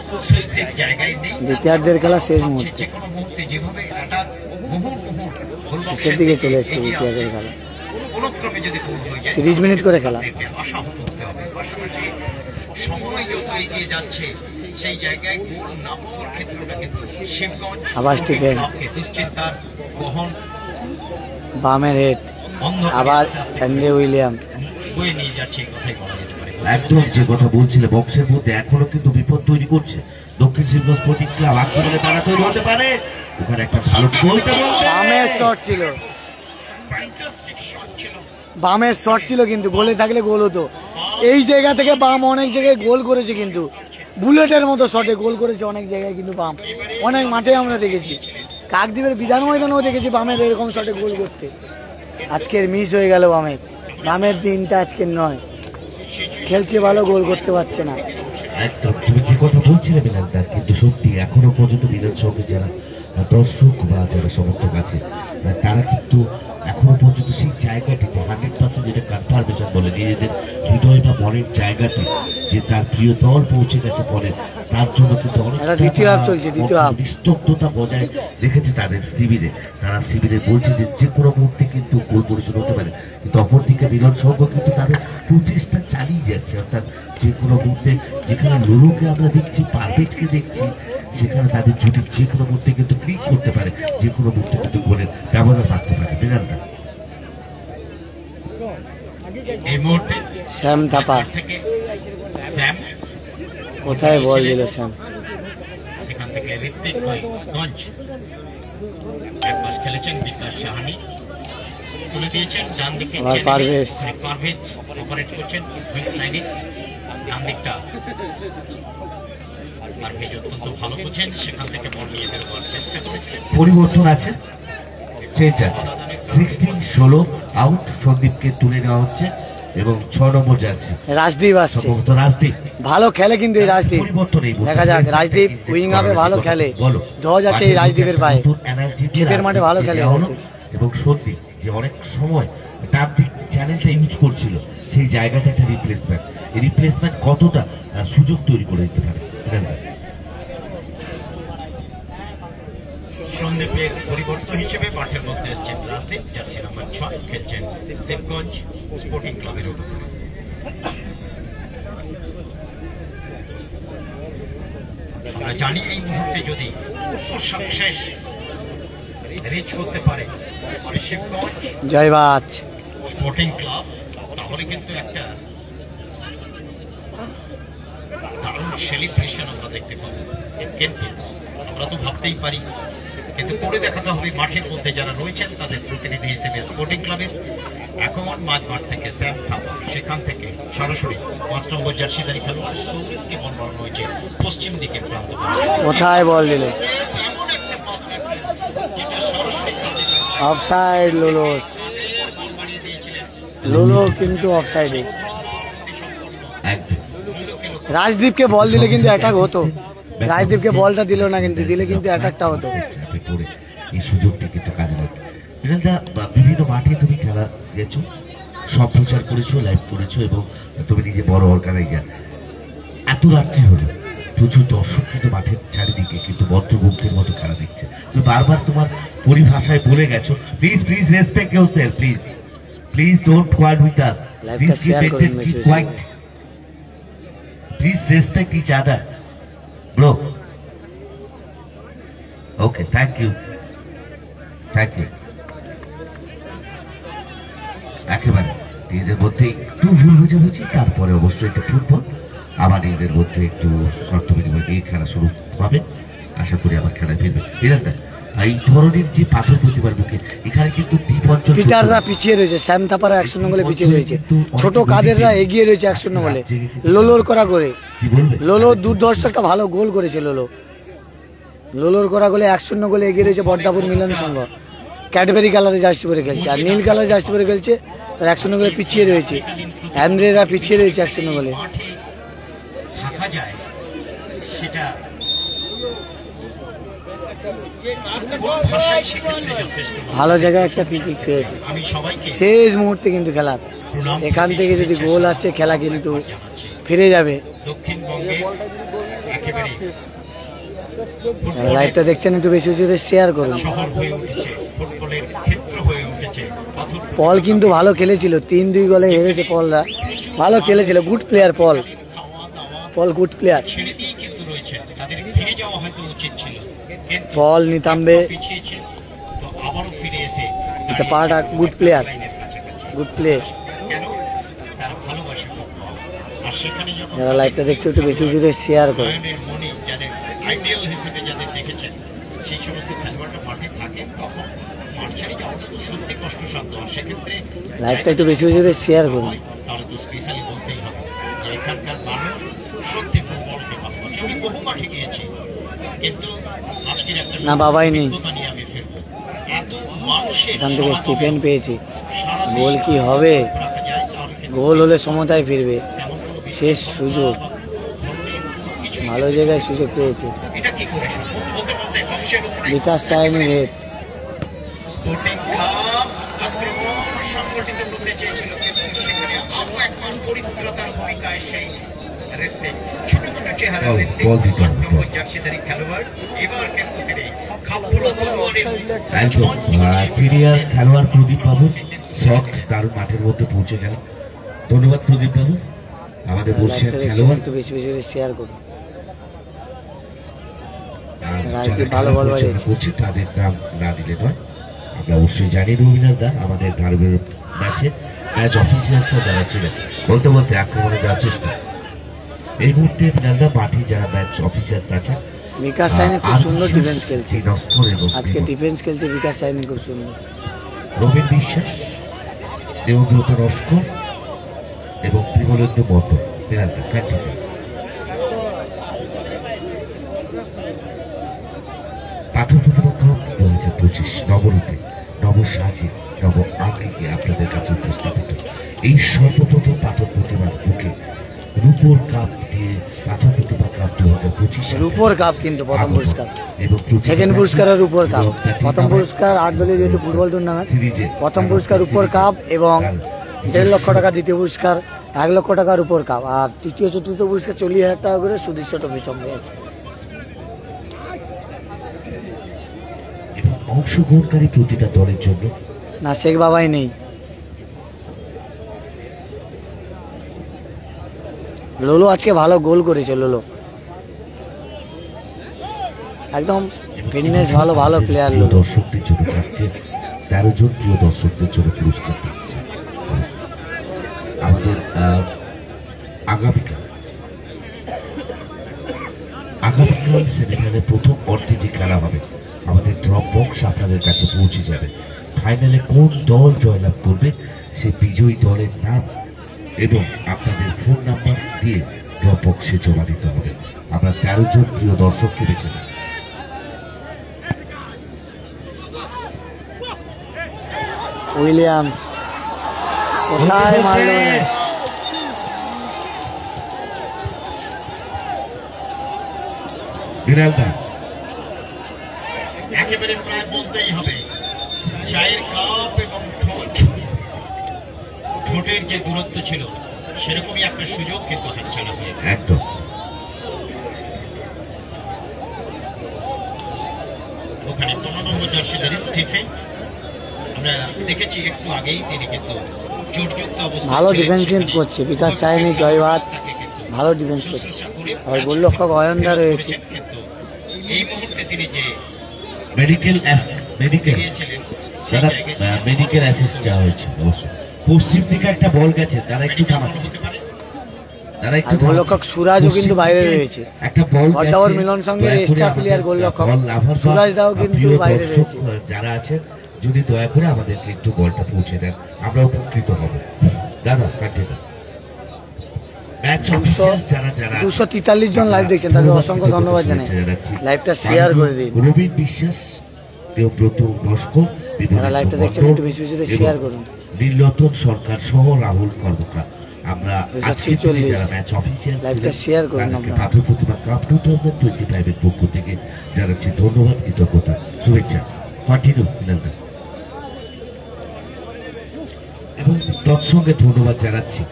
সুস্থির জায়গায় নেই। দ্বিতীয়ার্ধের খেলা শেষ মুহূর্তে, যে কোনো মুহূর্তে যেভাবে একটা মুহুর্মুহুর শেষের দিকে চলে এসছে দ্বিতীয়ার্ধের খেলা। কোনক্রমে যদি গোল হয়ে যায় 30 মিনিট করে খেলা, আশাহত হতে হবে। পাশাপাশি সময় যত এগিয়ে যাচ্ছে সেই জায়গায় গোল না পাওয়ার ক্ষেত্রটা কিন্তু শিবগঞ্জ আবার স্টিফেন দুশ্চিন্তার বহন বামের হেড, আবার অ্যান্ড্রে উইলিয়াম বয়ে নিয়ে যাচ্ছে, কথাই বলা যেতে পারে। একদম যে কথা বলছিল বক্সের মধ্যে এখনো কিন্তু বিপদ তৈরি করছে দক্ষিণ শিবগঞ্জ স্পোর্টিং ক্লাব। আক্রমণে তারা তৈরি হতে পারে, ওখানে একটা ভালো বামের শট ছিল, বামের শট ছিল কিন্তু গোলে থাকলে গোল হতো। এই জায়গা থেকে বাম অনেক জায়গায় গোল করেছে কিন্তু বুলেটের মতো শটে গোল করেছে অনেক জায়গায় কিন্তু বাম অনেক মাঠে আমরা দেখেছি, কাকদ্বীপের বিধান ময়দানেও দেখেছি বামের এরকম শটে গোল করতে। আজকের মিস হয়ে গেল বামের, বামের দিনটা আজকের নয়, খেলছে ভালো গোল করতে পারছে না। একদম তুমি যে কথা বলছিলে মিলানদার, কিন্তু সত্যি এখনো পর্যন্ত মিলন সঙ্গে যারা দর্শক বা যারা সমর্থক আছে তারা কিন্তু এখনো পর্যন্ত সেই জায়গাটিতে 100% 100% যেটা কনফার্মেশন বলে নিজেদের হৃদয় বা মনের জায়গাতে যে তার প্রিয় দল পৌঁছে গেছে বলে তার জন্য কিন্তু অনেক নিস্তব্ধতা বজায় রেখেছে তাদের শিবিরে। তারা শিবিরে বলছে যে কোনো মুহূর্তে কিন্তু গোল পরিশোধ হতে পারে, কিন্তু অপরদিকে মিলন সংঘ কিন্তু তাদের প্রচেষ্টা চালিয়ে যাচ্ছে। অর্থাৎ যে কোনো মুহূর্তে যেখানে লোলোকে আমরা দেখছি, পারভেজকে দেখছি, সেখানে তাদের যদি যে কোনো মুহূর্তে কিন্তু ক্লিক করতে পারে, যে কোনো মুহূর্তে কিন্তু গোলের ব্যবধান রাখতে পারে। বিরানটা এই মুহূর্তে শ্যাম থাপা থেকে স্যাম কোথায় বল দিল শ্যাম, সেখান থেকে ঋত্বিক গঞ্জ এক পাশ খেলেছেন, বিকাশ সাহানি তুলে দিয়েছেন ডান দিকে, পারভেজ অপারেট করছেন উইংস লাইনে ডান দিকটা। পারভেজ অত্যন্ত ভালো করছেন, সেখান থেকে বল নিয়ে বেরোবার চেষ্টা করেছেন। পরিবর্তন আছে, চেঞ্জ আছে, 16-16 আউট। সন্দীপকে তুলে নেওয়া হচ্ছে এবং 6 নম্বর যাচ্ছে রাজদীপ আসছে। সম্ভবত রাজদীপ ভালো খেলে কিন্তু এই রাজদীপ, দেখা যাক রাজদীপ উইং আপে ভালো খেলে, ধজ আছে এই রাজদীপের পায়ে, খেপের মাঠে ভালো খেলে। এবং সন্দীপ যে অনেক সময় তার দিক চ্যানেলটা ইউজ করছিল, সেই জায়গাটা একটা রিপ্লেসমেন্ট, এই রিপ্লেসমেন্ট কতটা সুযোগ তৈরি করে দিতে পারে। সন্দীপের পরিবর্তন হিসেবে মাঠের মধ্যে এসছেন রাজদীপ, জার্সি নাম্বার 6 খেলছেন শিবগঞ্জ স্পোর্টিং ক্লাবের উপরে। আমরা জানি এই মুহূর্তে যদি সাকসেস রিচ করতে পারে শিবগঞ্জ জয়বাজ স্পোর্টিং ক্লাব, তাহলে কিন্তু একটা দারুণ সেলিব্রেশন আমরা দেখতে পাবো। কিন্তু আমরা তো ভাবতেই পারি, কিন্তু করে দেখাতে হবে মাঠের মধ্যে যারা রয়েছেন তাদের প্রতিনিধি হিসেবে স্পোর্টিং ক্লাবের। এখন মাঠ থেকে স্যাম থাপা, সেখান থেকে সরাসরি 5 নম্বর জার্সিধারী খেলোয়াড় সৌমিসকে বল বাড়ানো হয়েছে পশ্চিম দিকের প্রান্ত। কোথায় বল দিল, এমন একটা পাস রাখলেন যেটা সরাসরি অফসাইড। লোলো বল বাড়িয়ে দিয়েছিলেন, লোলো কিন্তু অফসাইডে। রাজদীপকে বল দিলে কিন্তু অ্যাটাক হতো, রাজদীপকে বলটা দিল না, কিন্তু দিলে কিন্তু অ্যাটাকটা হতো। এই সুযোগটা কিন্তু কাজে লাগে। বিভিন্ন মাঠে তুমি খেলা গেছো, সম্প্রচার করেছো, লাইভ করেছো এবং তুমি নিজে বড় অর্গানাইজার। এত রাত্রি হলো, প্রচুর দর্শক কিন্তু মাঠের চারিদিকে কিন্তু মন্ত্রমুগ্ধের মতো খেলা দেখছে। তুমি বারবার তোমার পরিভাষায় বলে গেছো, please please respect yourself, please please don't quarrel with us, please keep quiet, please respect each other bro. Okay, thank you, thank you. একেবারে নিজেদের মধ্যে একটু ভুল বুঝাবুঝি, তারপরে অবশ্যই একটা ফুটবল আবার নিজেদের মধ্যে একটু শর্ত বিনিময় নিয়ে খেলা শুরু হবে। আশা করি আবার খেলায় ফিরবে। বিরাটটা এই ধরনের যে পাথর প্রতিভার মুখে এখানে কিন্তু দ্বীপ অঞ্চল পিটাররা পিছিয়ে রয়েছে, শ্যাম থাপারা 1-0 গোলে পিছিয়ে রয়েছে, ছোট কাদেররা এগিয়ে রয়েছে 1-0 গোলে। লোলোর করা করে, লোলো দুর্ধর্ষ একটা ভালো গোল করেছে। লোলোর করা গোলে 1-0 গোলে এগিয়ে রয়েছে বর্দাপুর মিলন সংঘ। ক্যাডবেরি কালারে জার্সি পরে খেলছে আর নীল কালারে জার্সি পরে খেলছে, তার 1-0 গোলে পিছিয়ে রয়েছে। অ্যান্দ্রেরা পিছিয়ে রয়েছে 1-0 গোলে। ভালো জায়গায় একটা পিক পেয়েছে শেষ মুহূর্তে কিন্তু খেলার, এখান থেকে যদি গোল আসছে খেলা কিন্তু ফিরে যাবে। লাইভটা দেখছেন একটু বেশি বেশি শেয়ার করুন। পল কিন্তু ভালো খেলেছিল, 3-2 গোলে হেরেছে পলরা, ভালো খেলেছিল, good player Paul, good player. Paul নিতাম্বে পার্ট গুড প্লেয়ার, গুড প্লে। যারা লাইভটা দেখছো একটু বেশি বেশি শেয়ার করুন। সেই সমস্ত খেলোয়াড়রা মাঠে থাকে তখন মাঠ ছেড়ে যাওয়া সত্যি কষ্টসাধ্য, সেক্ষেত্রে লাইভটা একটু বেশি বেশি শেয়ার করুন। তাহলে তো স্পেশালি বলতেই হবে যে এখানকার মানুষ সত্যি ফুটবলকে ভালোবাসে। আমি বহু মাঠে গিয়েছি, কিন্তু আজকের একটা না বাবাই নেই, আমি ফিরবো এত মানুষের। এখান থেকে স্টিফেন পেয়েছি, গোল কি হবে? গোল হলে সমতায় ফিরবে, শেষ সুযোগ, ভালো জায়গায় সুযোগ পেয়েছে। বিকাশ চায়নি রেড। স্পোর্টিং ক্লাব আক্রমণ গোলটিতে করতে চেয়েছিল, কিন্তু সেখানে আরো একবার পরিপূর্ণতার ভূমিকায় সেই ছোট ছোট চেহারা জার্সিধারী খেলোয়াড় এবার কিন্তু তিনি খাপফুলা তলোয়ারের সিনিয়র খেলোয়াড় প্রদীপ বাবু শট দারুণ মাঠের মধ্যে পৌঁছে গেল। ধন্যবাদ প্রদীপ বাবু। আমাদের বলছেন খেলোয়াড় একটু বেশি বেশি করে শেয়ার করুন। করছে তাদের নাম না দিলে নয়। আমরা অবশ্যই জানি রবীন্দ্র দা আমাদের ধারবের ম্যাচে ম্যাচ অফিসিয়ালসরা যারা ছিলেন বলতে বলতে আক্রমণে যাওয়ার চেষ্টা। এই মুহূর্তে বিনালদা মাঠে যারা ম্যাচ অফিসিয়ালস আছেন, বিকাশ সাইনি খুব সুন্দর ডিফেন্স খেলছে আজকে, ডিফেন্স খেলছে বিকাশ সাইনি খুব সুন্দর। রবীন বিশ্বাস, দেবব্রত নস্কর এবং প্রিমলেন্দু মন্ডল বিনালদা কন্টিনিউ। পাথর প্রতিভা কাপ 2025 নবরূপে নবসাজে নব আঙ্গিকে আপনাদের কাছে উপস্থাপিত এই সর্বপ্রথম পাথর প্রতিভার বুকে রূপোর কাপ দিয়ে পাথর প্রতিভা কাপ 2025 রূপোর কাপ কিন্তু প্রথম পুরস্কার, সেকেন্ড পুরস্কারের রূপোর কাপ, প্রথম পুরস্কার 8 দলীয় যেহেতু ফুটবল টুর্নামেন্ট, প্রথম পুরস্কার রূপোর কাপ এবং 1.5 লক্ষ টাকা, দ্বিতীয় পুরস্কার 1 লক্ষ টাকা রূপোর কাপ, আর তৃতীয় চতুর্থ পুরস্কার 40,000 টাকা করে সুদৃশ্য ট্রফির সঙ্গে আছে। অংশগ্রহণকারী প্রতিটা দলের জন্য না শেখ বাবাই নেই, লোলো আজকে ভালো গোল করেছে, লোলো একদম ফিটনেস ভালো, ভালো প্লেয়ার। লোলো দর্শকদের জন্য যাচ্ছে 13 জন প্রিয় দর্শকদের জন্য পুরস্কার দিচ্ছে। আমাদের আগামীকাল সেমিফাইনালের প্রথম অর্ধে যে খেলা হবে, আমাদের ড্রপ বক্স আপনাদের কাছে পৌঁছে যাবে। ফাইনালে কোন দল জয়লাভ করবে সে বিজয়ী দলের নাম এবং আপনাদের ফোন নাম্বার দিয়ে ড্রপ বক্সে জমা দিতে হবে। আমরা 13 জন প্রিয় দর্শককে বেছে নেব। উইলিয়ামস কোথায় মারলো, বিনালদা একেবারে প্রায় বলতেই হবে চায়ের কাপ এবং ঠোঁটের যে দূরত্ব ছিল সেরকমই একটা সুযোগ কিন্তু হাতছাড়া হয়ে গেল। একদম ওখানে 15 নম্বর জার্সিধারী স্টিফেন আমরা দেখেছি একটু আগেই তিনি কিন্তু চোটযুক্ত অবস্থায় ভালো ডিফেন্স করছে। বিকাশ সাইনি, জয়বাদ ভালো ডিফেন্স করছে, আর গোলরক্ষক অয়নদা রয়েছে। এই মুহূর্তে তিনি যে মেডিকেল অ্যাসিস্ট চাওয়া হয়েছে। অবশ্যই পশ্চিম দিকে একটা বল গেছে, তারা একটু থামাচ্ছে, তারা একটু গোলরক্ষক সুরাজও কিন্তু বাইরে রয়েছে। একটা বল বর্দাবর মিলন সঙ্গে এক্সট্রা প্লেয়ার গোলরক্ষক সুরাজ দাও কিন্তু বাইরে রয়েছে। যারা আছেন যদি দয়া করে আমাদেরকে একটু বলটা পৌঁছে দেন আমরা উপকৃত হব। দাদা কন্টিনিউ। 243 জন লাইভ দেখছেন, তাদের অসংখ্য ধন্যবাদ জানাই। লাইভটা শেয়ার করে দিন। রবীন বিশ্বাস, দেবব্রত নস্কর, যারা লাইভটা দেখছেন একটু বেশি বেশি শেয়ার করুন। নীলরতন সরকার সহ রাহুল কর্মকার। আমরা আজকে যারা ম্যাচ অফিসিয়াল লাইভটা শেয়ার করুন। পাথর প্রতিভা কাপ 2025 এর পক্ষ থেকে জানাচ্ছি ধন্যবাদ, কৃতজ্ঞতা, শুভেচ্ছা। কন্টিনিউ বিনালদা। এবং তৎসঙ্গে ধন্যবাদ জানাচ্ছি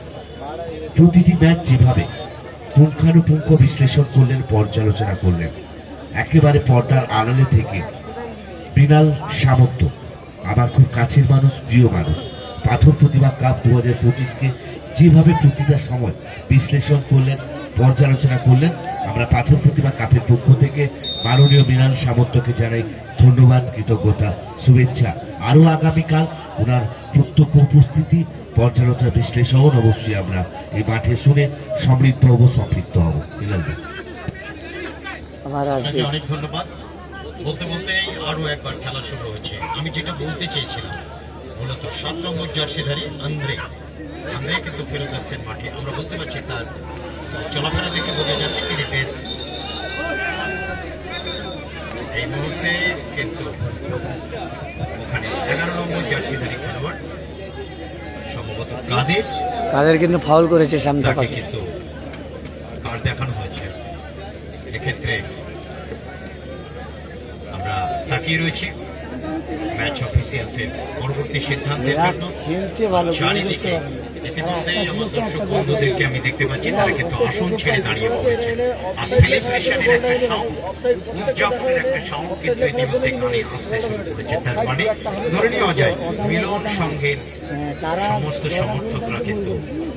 প্রতিটি ম্যাচ যেভাবে পুঙ্খানুপুঙ্খ বিশ্লেষণ করলেন, পর্যালোচনা করলেন, একেবারে পর্দার আড়ালে থেকে বিনাল সামন্ত আমার খুব কাছের মানুষ, প্রিয় মানুষ, পাথর প্রতিভা কাপ 2025কে যেভাবে প্রতিটা সময় বিশ্লেষণ করলেন, পর্যালোচনা করলেন, আমরা পাথর প্রতিভা কাপের পক্ষ থেকে মাননীয় বিনাল সামন্তকে জানাই ধন্যবাদ, কৃতজ্ঞতা, শুভেচ্ছা। আরো আগামীকাল ওনার প্রত্যক্ষ উপস্থিতি, পর্যালোচনা, বিশ্লেষণ অবশ্যই আমরা এই মাঠে শুনে সমৃদ্ধ হব, সম্পৃক্ত হব। অনেক ধন্যবাদ। বলতে বলতে আরো একবার খেলা শুরু হয়েছে। আমি যেটা বলতে চেয়েছিলাম মূলত 7 নম্বর জার্সিধারী আন্দ্রে কিন্তু ফেরত আসছেন মাঠে। আমরা বুঝতে পারছি তার চলাফেরা দেখে বোঝা যাচ্ছে তিনি বেশ এই মুহূর্তে কিন্তু ওখানে 11 নম্বর জার্সিধারী খেলোয়াড় সম্ভবত কাদের কিন্তু ফাউল করেছে, শ্যামতাপাকে কিন্তু কার্ড দেখানো হয়েছে। এক্ষেত্রে আমরা তাকিয়ে রয়েছি ম্যাচ অফিসিয়ালসের পরবর্তী সিদ্ধান্তের জন্য চারিদিকে ইতিমধ্যেই আমার দর্শক বন্ধুদেরকে আমি দেখতে পাচ্ছি তারা কিন্তু আসন ছেড়ে দাঁড়িয়ে পড়েছে। আর সেলিব্রেশনের একটা সাউন্ড, উদযাপনের একটা সাউন্ড কিন্তু ইতিমধ্যে কানে আসতে শুরু করেছে। তার মানে ধরে নেওয়া যায় মিলন সংঘের সমস্ত সমর্থকরা কিন্তু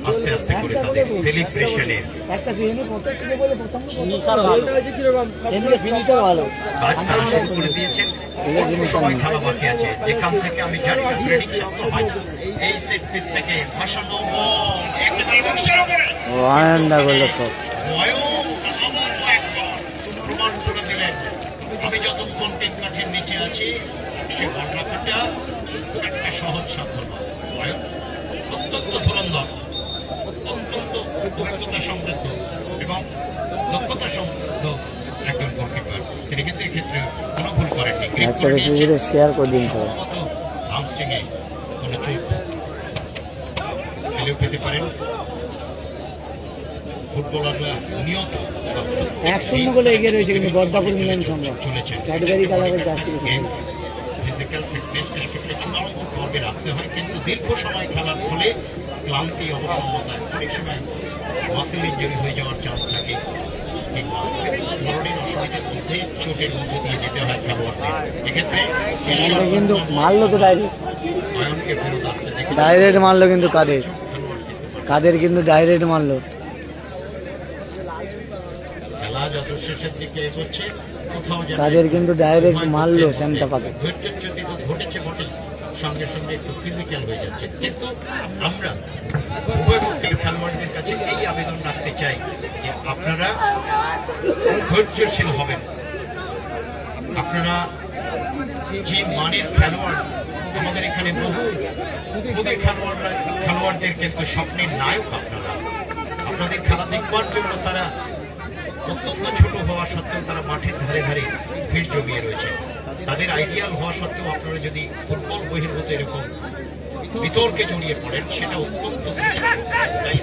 আস্তে আস্তে করে তাদের সেলিব্রেশনের কাজ তারা শুরু করে দিয়েছেন। সময় খেলা বাকি আছে, যেখান থেকে আমি জানি না প্রেডিকশন তো হয় এই সেট পিস থেকে ভাসানো প্রমাণ করে দিলেন আমি যতক্ষণ তিন কাঠের নিচে আছি সে বল রাখাটা একটা সহজ সাধ্য নয়। অত্যন্ত ধুরন্ধর, অত্যন্ত অভিজ্ঞতা সমৃদ্ধ এবং দক্ষতা সমৃদ্ধ একজন গোলকিপার। তিনি কিন্তু এক্ষেত্রে কোনো ভুল করেননি। শেয়ার করে দিন হামস্ট্রিংয়ে কোনো চোট পেলেও পেতে পারেন ফুটবলাররা। নিয়ত 1-0 গোলে এগিয়ে রয়েছে কিন্তু বর্দাপুর মিলন সংঘ চলেছে। ক্যাডবেরি কালারের জার্সি ফিজিক্যাল ফিটনেসটা এক্ষেত্রে চূড়ান্ত পর্বে রাখতে হয়, কিন্তু দীর্ঘ সময় খেলার ফলে ক্লান্তি, অবসন্নতা, অনেক সময় মাসেল ইনজুরি হয়ে যাওয়ার চান্স থাকে কিংবা বিভিন্ন ধরনের অসুবিধার মধ্যে চোটের মধ্যে দিয়ে যেতে হয় খেলোয়াড়দের। এক্ষেত্রে কিন্তু মারলো তো অয়নকে ফেরত আসতে দেখে ডাইরেক্ট মারলো, কিন্তু কাদের কিন্তু ডাইরেক্ট মারলো। খেলা যত শেষের দিকে এগোচ্ছে কোথাও কাদের কিন্তু ডাইরেক্ট মারলো শ্যামতাপাকে। ধৈর্যচ্যুতি তো ঘটেছে বটেই, সঙ্গে সঙ্গে একটু ফিজিক্যাল হয়ে যাচ্ছে। কিন্তু আমরা উভয়পক্ষের খেলোয়াড়দের কাছে এই আবেদন রাখতে চাই যে আপনারা ধৈর্যশীল হবেন। আপনারা যে মানের খেলোয়াড়, আমাদের এখানে বহু খুদে খেলোয়াড়দের কিন্তু স্বপ্নের নায়ক আপনারা। আপনাদের খেলা দেখবার জন্য তারা অত্যন্ত ছোট হওয়া সত্ত্বেও তারা মাঠের ধারে ধারে ভিড় জমিয়ে রয়েছে। তাদের আইডিয়াল হওয়া সত্ত্বেও আপনারা যদি ফুটবল বহির্ভূত এরকম বিতর্কে জড়িয়ে পড়েন সেটা অত্যন্ত তাই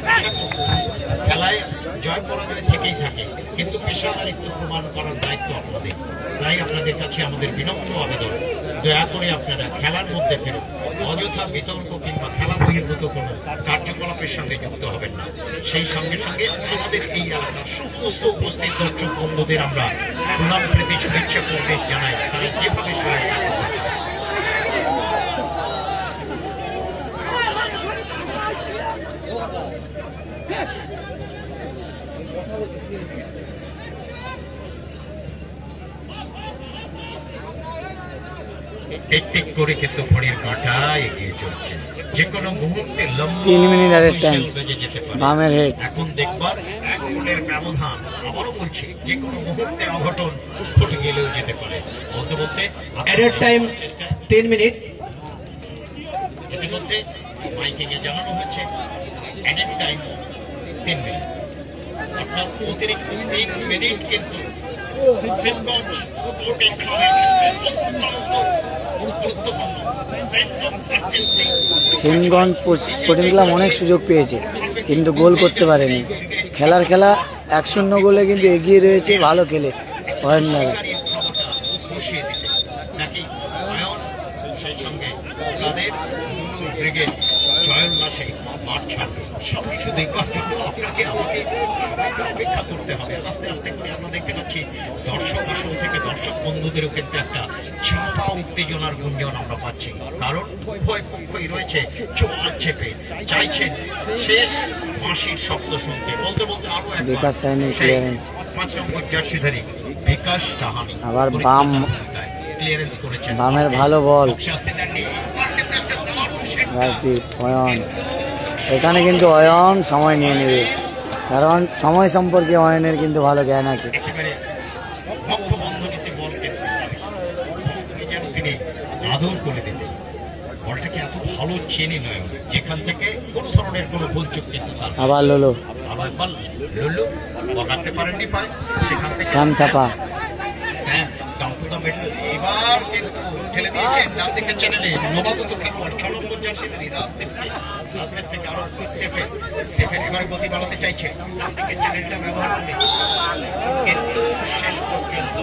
খেলায় জয় পরাজয় থেকেই থাকে, কিন্তু পেশাদারিত্ব প্রমাণ করার দায়িত্ব আপনাদের। তাই আপনাদের কাছে আমাদের বিনম্র আবেদন, দয়া করে আপনারা খেলার মধ্যে ফেরত অযথা বিতর্ক কিংবা খেলা বহির্ভূত কোনো কার্যকলাপের সঙ্গে যুক্ত হবেন না। সেই সঙ্গে সঙ্গে আমাদের এই এলাকার সমস্ত উপস্থিত দর্শক বন্ধুদের আমরা প্রণাম প্রীতি শুভেচ্ছা প্রবেশ জানাই, তারা যেভাবে সহায়তা করতে। টিক করে কিন্তু ঘড়ির কাঁটা এগিয়ে চলছে, যে কোনো মুহূর্তে 3 মিনিট আগে টাইম বেজে যেতে পারে। বামের হেড এখন দেখবার 1 গোলের ব্যবধান, আবারও বলছি যে কোনো মুহূর্তে অঘটন ঘটে গেলেও যেতে পারে। বলতে বলতে অ্যাডেড টাইম 3 মিনিট। ইতিমধ্যে মাইকিং এ জানানো হয়েছে অ্যাডেড টাইম 3 মিনিট, অর্থাৎ অতিরিক্ত 3 মিনিট কিন্তু সিম্পটন স্পোর্টিং ক্লাবের ক্ষেত্রে অত্যন্ত গুরুত্বপূর্ণ। সিংগঞ্জ স্পোর্টিং ক্লাব অনেক সুযোগ পেয়েছে কিন্তু গোল করতে পারেনি। খেলা 1-0 গোলে কিন্তু এগিয়ে রয়েছে, ভালো খেলে অয়নরা। বসিয়ে দিতে নাকি অয়ন সেই সঙ্গে তাদের ব্রিগেড জয়োল্লাসে মাঠ ছাড়বে, সবকিছু দেখবার জন্য আপনাকে আমাকে সবাইকে অপেক্ষা করতে হবে। আস্তে আস্তে করে আমরা দেখতে পাচ্ছি দর্শক আসন থেকে দর্শক বন্ধুদেরও কিন্তু একটা চাপা উত্তেজনার গুঞ্জন আমরা পাচ্ছি, কারণ উভয় পক্ষই রয়েছে চোখ চেপে চাইছেন শেষ বাঁশির শব্দ শুনতে। বলতে বলতে আরো একবার 5 নম্বর জার্সিধারী বিকাশ সাহানি আবার বাম ক্লিয়ারেন্স করেছেন, বামের ভালো বল শাস্তি দেননি। রাজদীপ অয়ন, এখানে কিন্তু অয়ন সময় নিয়ে নেবে, কারণ সময় সম্পর্কে অয়নের কিন্তু ভালো জ্ঞান আছে। একেবারে বন্ধনীতে বল তিনি আদর করে দেবে, বলটাকে এত ভালো চেনে নয় যেখান থেকে কোন ধরনের কোনো ভুল চুক কিন্তু আবার লোলো, আবার বল লোলো বল রাখতে পারেননি পায়, সেখান থেকে শ্যাম থাপা এবার কিন্তু ঠেলে দিয়েছেন ডান দিকের চ্যানেলে নবাগত খেলোয়াড় 6 নম্বর জার্সিধারী রাজদেব থেকে আরো সেফের এবার গতি বাড়াতে চাইছে, ডান দিকের চ্যানেলটা ব্যবহার করে কিন্তু শেষ পর্যন্ত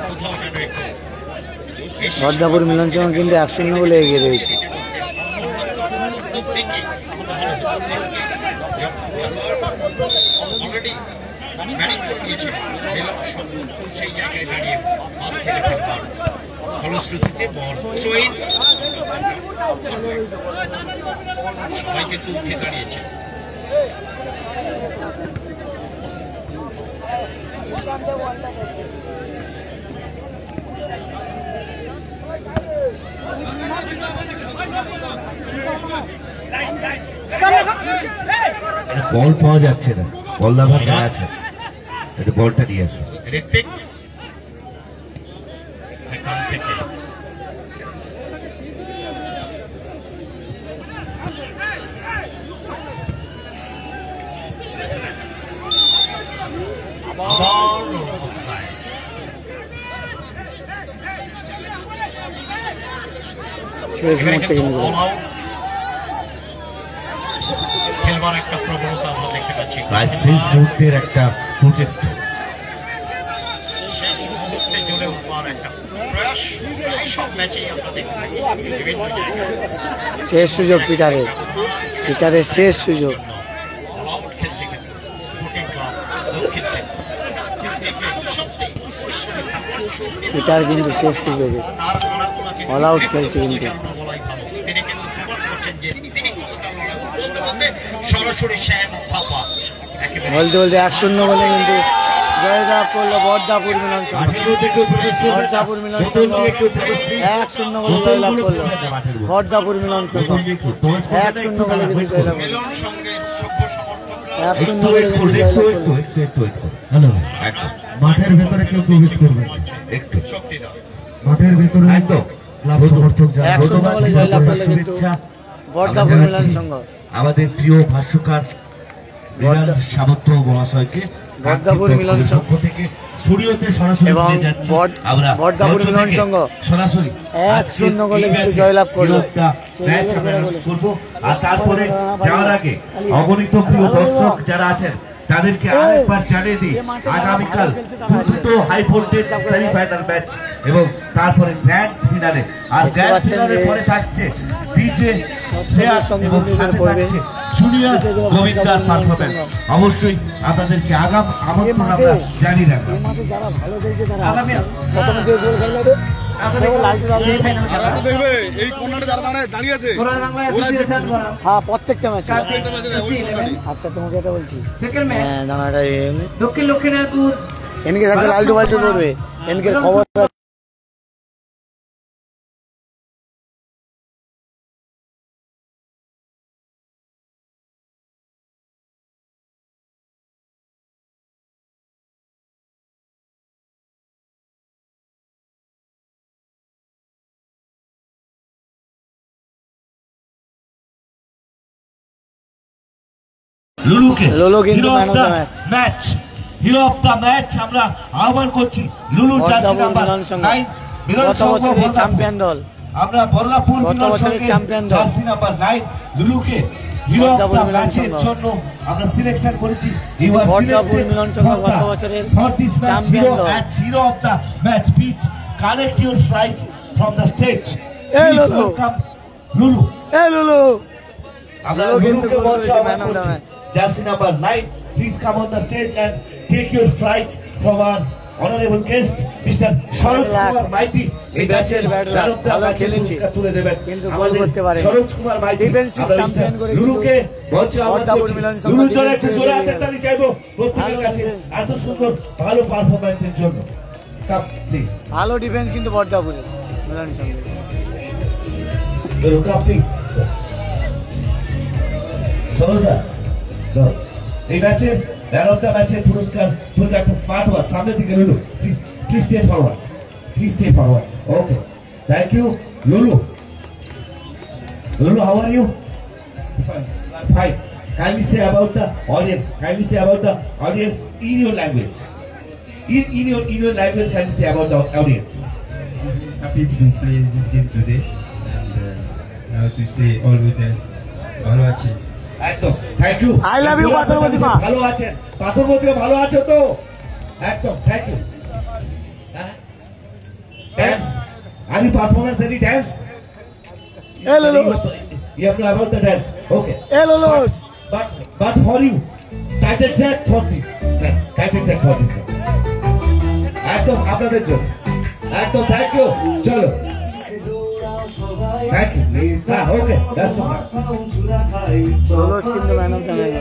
কোথাও যেন একটু বর্দাপুর মিলন সংঘ কিন্তু 1-0 বলে এগিয়ে রয়েছে। অলরেডি ব্যাটিং করে নিয়েছে সেই জায়গায় দাঁড়িয়ে পাস খেলে ফেলবার ফলশ্রুতিতে বল থ্রোইন, সবাই কিন্তু উঠে দাঁড়িয়েছে। বল পাওয়া যাচ্ছে না, বল লাভার যারা আছে একটু বলটা দিয়ে আসো। ঋত্বিক সেখান থেকে খেলবার একটা প্রবণতা আমরা দেখতে পাচ্ছি, শেষ মুহূর্তের একটা প্রচেষ্টা, শেষ মুহূর্তে জ্বলে উঠবার একটা প্রয়াস সব ম্যাচেই আমরা দেখতে থাকি বিভিন্ন জায়গায়। শেষ সুযোগ পিটারের শেষ সুযোগ। অল আউট খেলছে কিন্তু স্পোর্টিং ক্লাব দক্ষিণ পিটার কিন্তু শেষ সুযোগে অল আউট খেলছে কিন্তু। তিনি কিন্তু প্রমাণ করছেন যে তিনি কতটা লড়াই বলতে বলতে সরাসরি শ্যাম থাপা বলতে বলতে 1-0 বলে কিন্তু জয়লাভ করলো বর্দাপুর মিলন সংঘ। বর্দাপুর মিলন সংঘ 1-0 বলে জয়লাভ করলো বর্দাপুর মিলন সংঘ। 1-0 বলে কিন্তু জয়লাভ করলো 1-0 বলে কিন্তু জয়লাভ করলো। হ্যালো, মাঠের ভেতরে কেউ প্রবেশ করবে একটু, মাঠের ভেতরে একদম ক্লাব সমর্থক যারা 1-0 বলে জয়লাভ করলো কিন্তু বর্দাপুর মিলন সংঘ। আমাদের প্রিয় ভাষ্যকার বিরাজ সামন্ত মহাশয়কে বর্দাপুর মিলন সংঘ থেকে স্টুডিওতে সরাসরি এবং নিয়ে যাচ্ছি আমরা। বর্দাপুর মিলন সংঘ সরাসরি 1-0 গোলে কিন্তু জয়লাভ করলো। ম্যাচ আমরা অ্যানাউন্স করব। আর তারপরে যাওয়ার আগে অগণিত প্রিয় দর্শক যারা আছেন তাদেরকে আরেকবার জানিয়ে দিই, আগামীকাল দুটো হাই ভোল্টেজ সেমিফাইনাল ম্যাচ এবং তারপরে গ্র্যান্ড ফিনালে। আর গ্র্যান্ড ফিনালের পরে থাকছে ডিজে এবং সাথে থাকছে জুনিয়র গোবিন্দার পারফরম্যান্স। অবশ্যই আপনাদেরকে আগাম আমন্ত্রণ আমরা জানিয়ে রাখলাম। যারা ভালো খেলছে তারা প্রথমে যে গোল খেললো হ্যাঁ প্রত্যেকটা ম্যাচে। আচ্ছা তোমাকে এটা বলছি, হ্যাঁ দাঁড়াটা দক্ষিণ লক্ষ্মীনাথপুর এনকে থাকলে লালটু বাল্টু করবে এনকে খবর। লুলু কিন্তু man of the match, hero of the match আমরা আহ্বান করছি Lulu jersey number 9 Milan Sangha champion দল। আমরা বল্লাপুর মিলন সংঘের চ্যাম্পিয়ন দল জার্সি নাম্বার 9 লুলুকে হিরো অফ দ্য ম্যাচের জন্য আমরা সিলেকশন করেছি। বল্লাপুর মিলন সংঘ গত বছরের চ্যাম্পিয়ন দল। Hero of the match pitch connect your flight from the stage. লুলু লুলু আমরা লুলুকে বলছি man of the match. Jersey number 9, please come on the stage and take your flight from our honorable guest, Mr. Sharoj Kumar Maiti. এই ম্যাচের ভালো খেলেছে কিন্তু গোল করতে পারে। Sharoj Kumar Maiti defensive champion করে লুলুকে বলছি বর্দাপুর মিলন সংঘ লুলু জোরে একটু জোরে হাততালি চাইবো প্রত্যেকের কাছে এত সুন্দর ভালো পারফরম্যান্সের জন্য। কাম প্লিজ, ভালো ডিফেন্স কিন্তু বর্দাপুরের মিলন সংঘে। লুলু কাম প্লিজ। সরোজা এই ম্যাচে ম্যান অফ দ্য ম্যাচের পুরস্কার তুমি একটা স্মার্ট ওয়াচ সামনের দিকে Lulu please stay forward okay thank you Lulu how are you fine kindly say about the audience in your language in your language kindly say about the audience. Happy to play this game today and now to stay all with us ভালো আছি একদম thank you. I love you Patharbati মা। ভালো আছেন পাথরবতী ভালো আছো তো একদম thank you. Dance. Any performance, any dance? Hey, Lolo. You have to about the dance. Okay. Hey, Lolo. But for you, title track for this. Title track for this. একদম আপনাদের জন্য একদম থ্যাংক ইউ চলো thank you হ্যাঁ ওকে ব্যস্ত Lolo কিন্তু man of the match.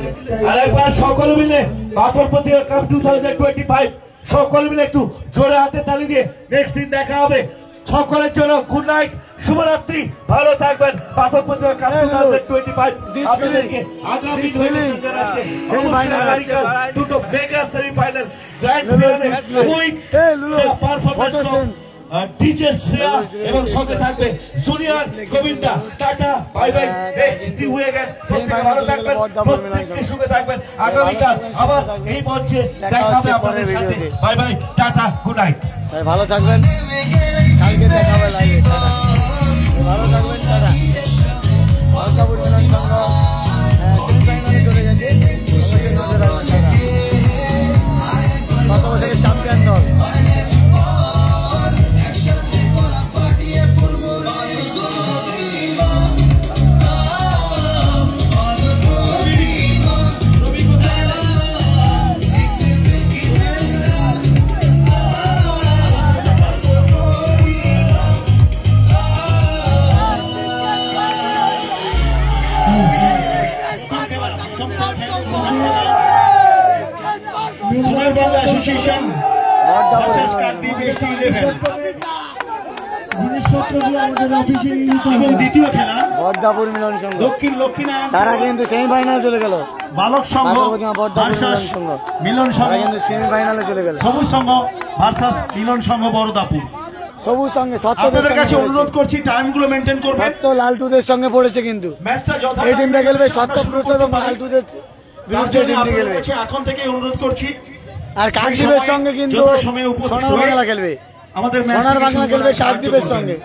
আরেকবার সকলে মিলে বাতল প্রতিযোগিতা কাপ 2025 সকলে মিলে একটু জোরে হাতে তালি দিয়ে নেক্সট দিন দেখা হবে। সকলের জন্য গুড নাইট, শুভরাত্রি, ভালো থাকবেন। বাতল প্রতিযোগিতা কাপ 2025 আপনাদেরকে আগামী দুটো mega semifinal grand finale with performance DJ Shreya এবং সঙ্গে থাকবে junior Govinda. Tata bye bye, next হয়ে গেছে। প্রত্যেকে ভালো থাকবেন, প্রত্যেককে সুখে থাকবেন। আগামীকাল আবার এই মঞ্চে দেখা হবে আপনাদের সাথে। Bye bye, tata, good night. ভালো থাকবেন, কালকে দেখা হবে লাইভে। ভালো থাকবেন, টাটা। বর্দাপুর মিলন সংঘ সেমিফাইনালে চলে গেছে। গত বছরের চ্যাম্পিয়ন দল। অ্যাসোসিয়েশন এবং দ্বিতীয় খেলা বর্দাপুর মিলন সংঘ দক্ষিণ লক্ষ্মীনারায়ণ, তারা কিন্তু সেমিফাইনালে চলে গেল। বালক সংঘ বর্দাপুর মিলন সংঘ মিলন সংঘ, তারা কিন্তু সেমিফাইনালে চলে গেল। সবুজ সংঘ ভার্সাস মিলন সংঘ বড়দাপুর। সবুজ সঙ্গে আপনাদের কাছে অনুরোধ করছি টাইমগুলো মেনটেন করবেন। সত্য লালটুদের সঙ্গে পড়েছে কিন্তু ম্যাচটা এই টিমটা খেলবে সত্যব্রত এবং লালটুদের বিরুদ্ধে টিমটি খেলবে। এখন থেকে অনুরোধ করছি। আর কাকদ্বীপের সঙ্গে কিন্তু সোনার বাংলা খেলবে। আমাদের সোনার বাংলা খেলবে কাকদ্বীপের সঙ্গে।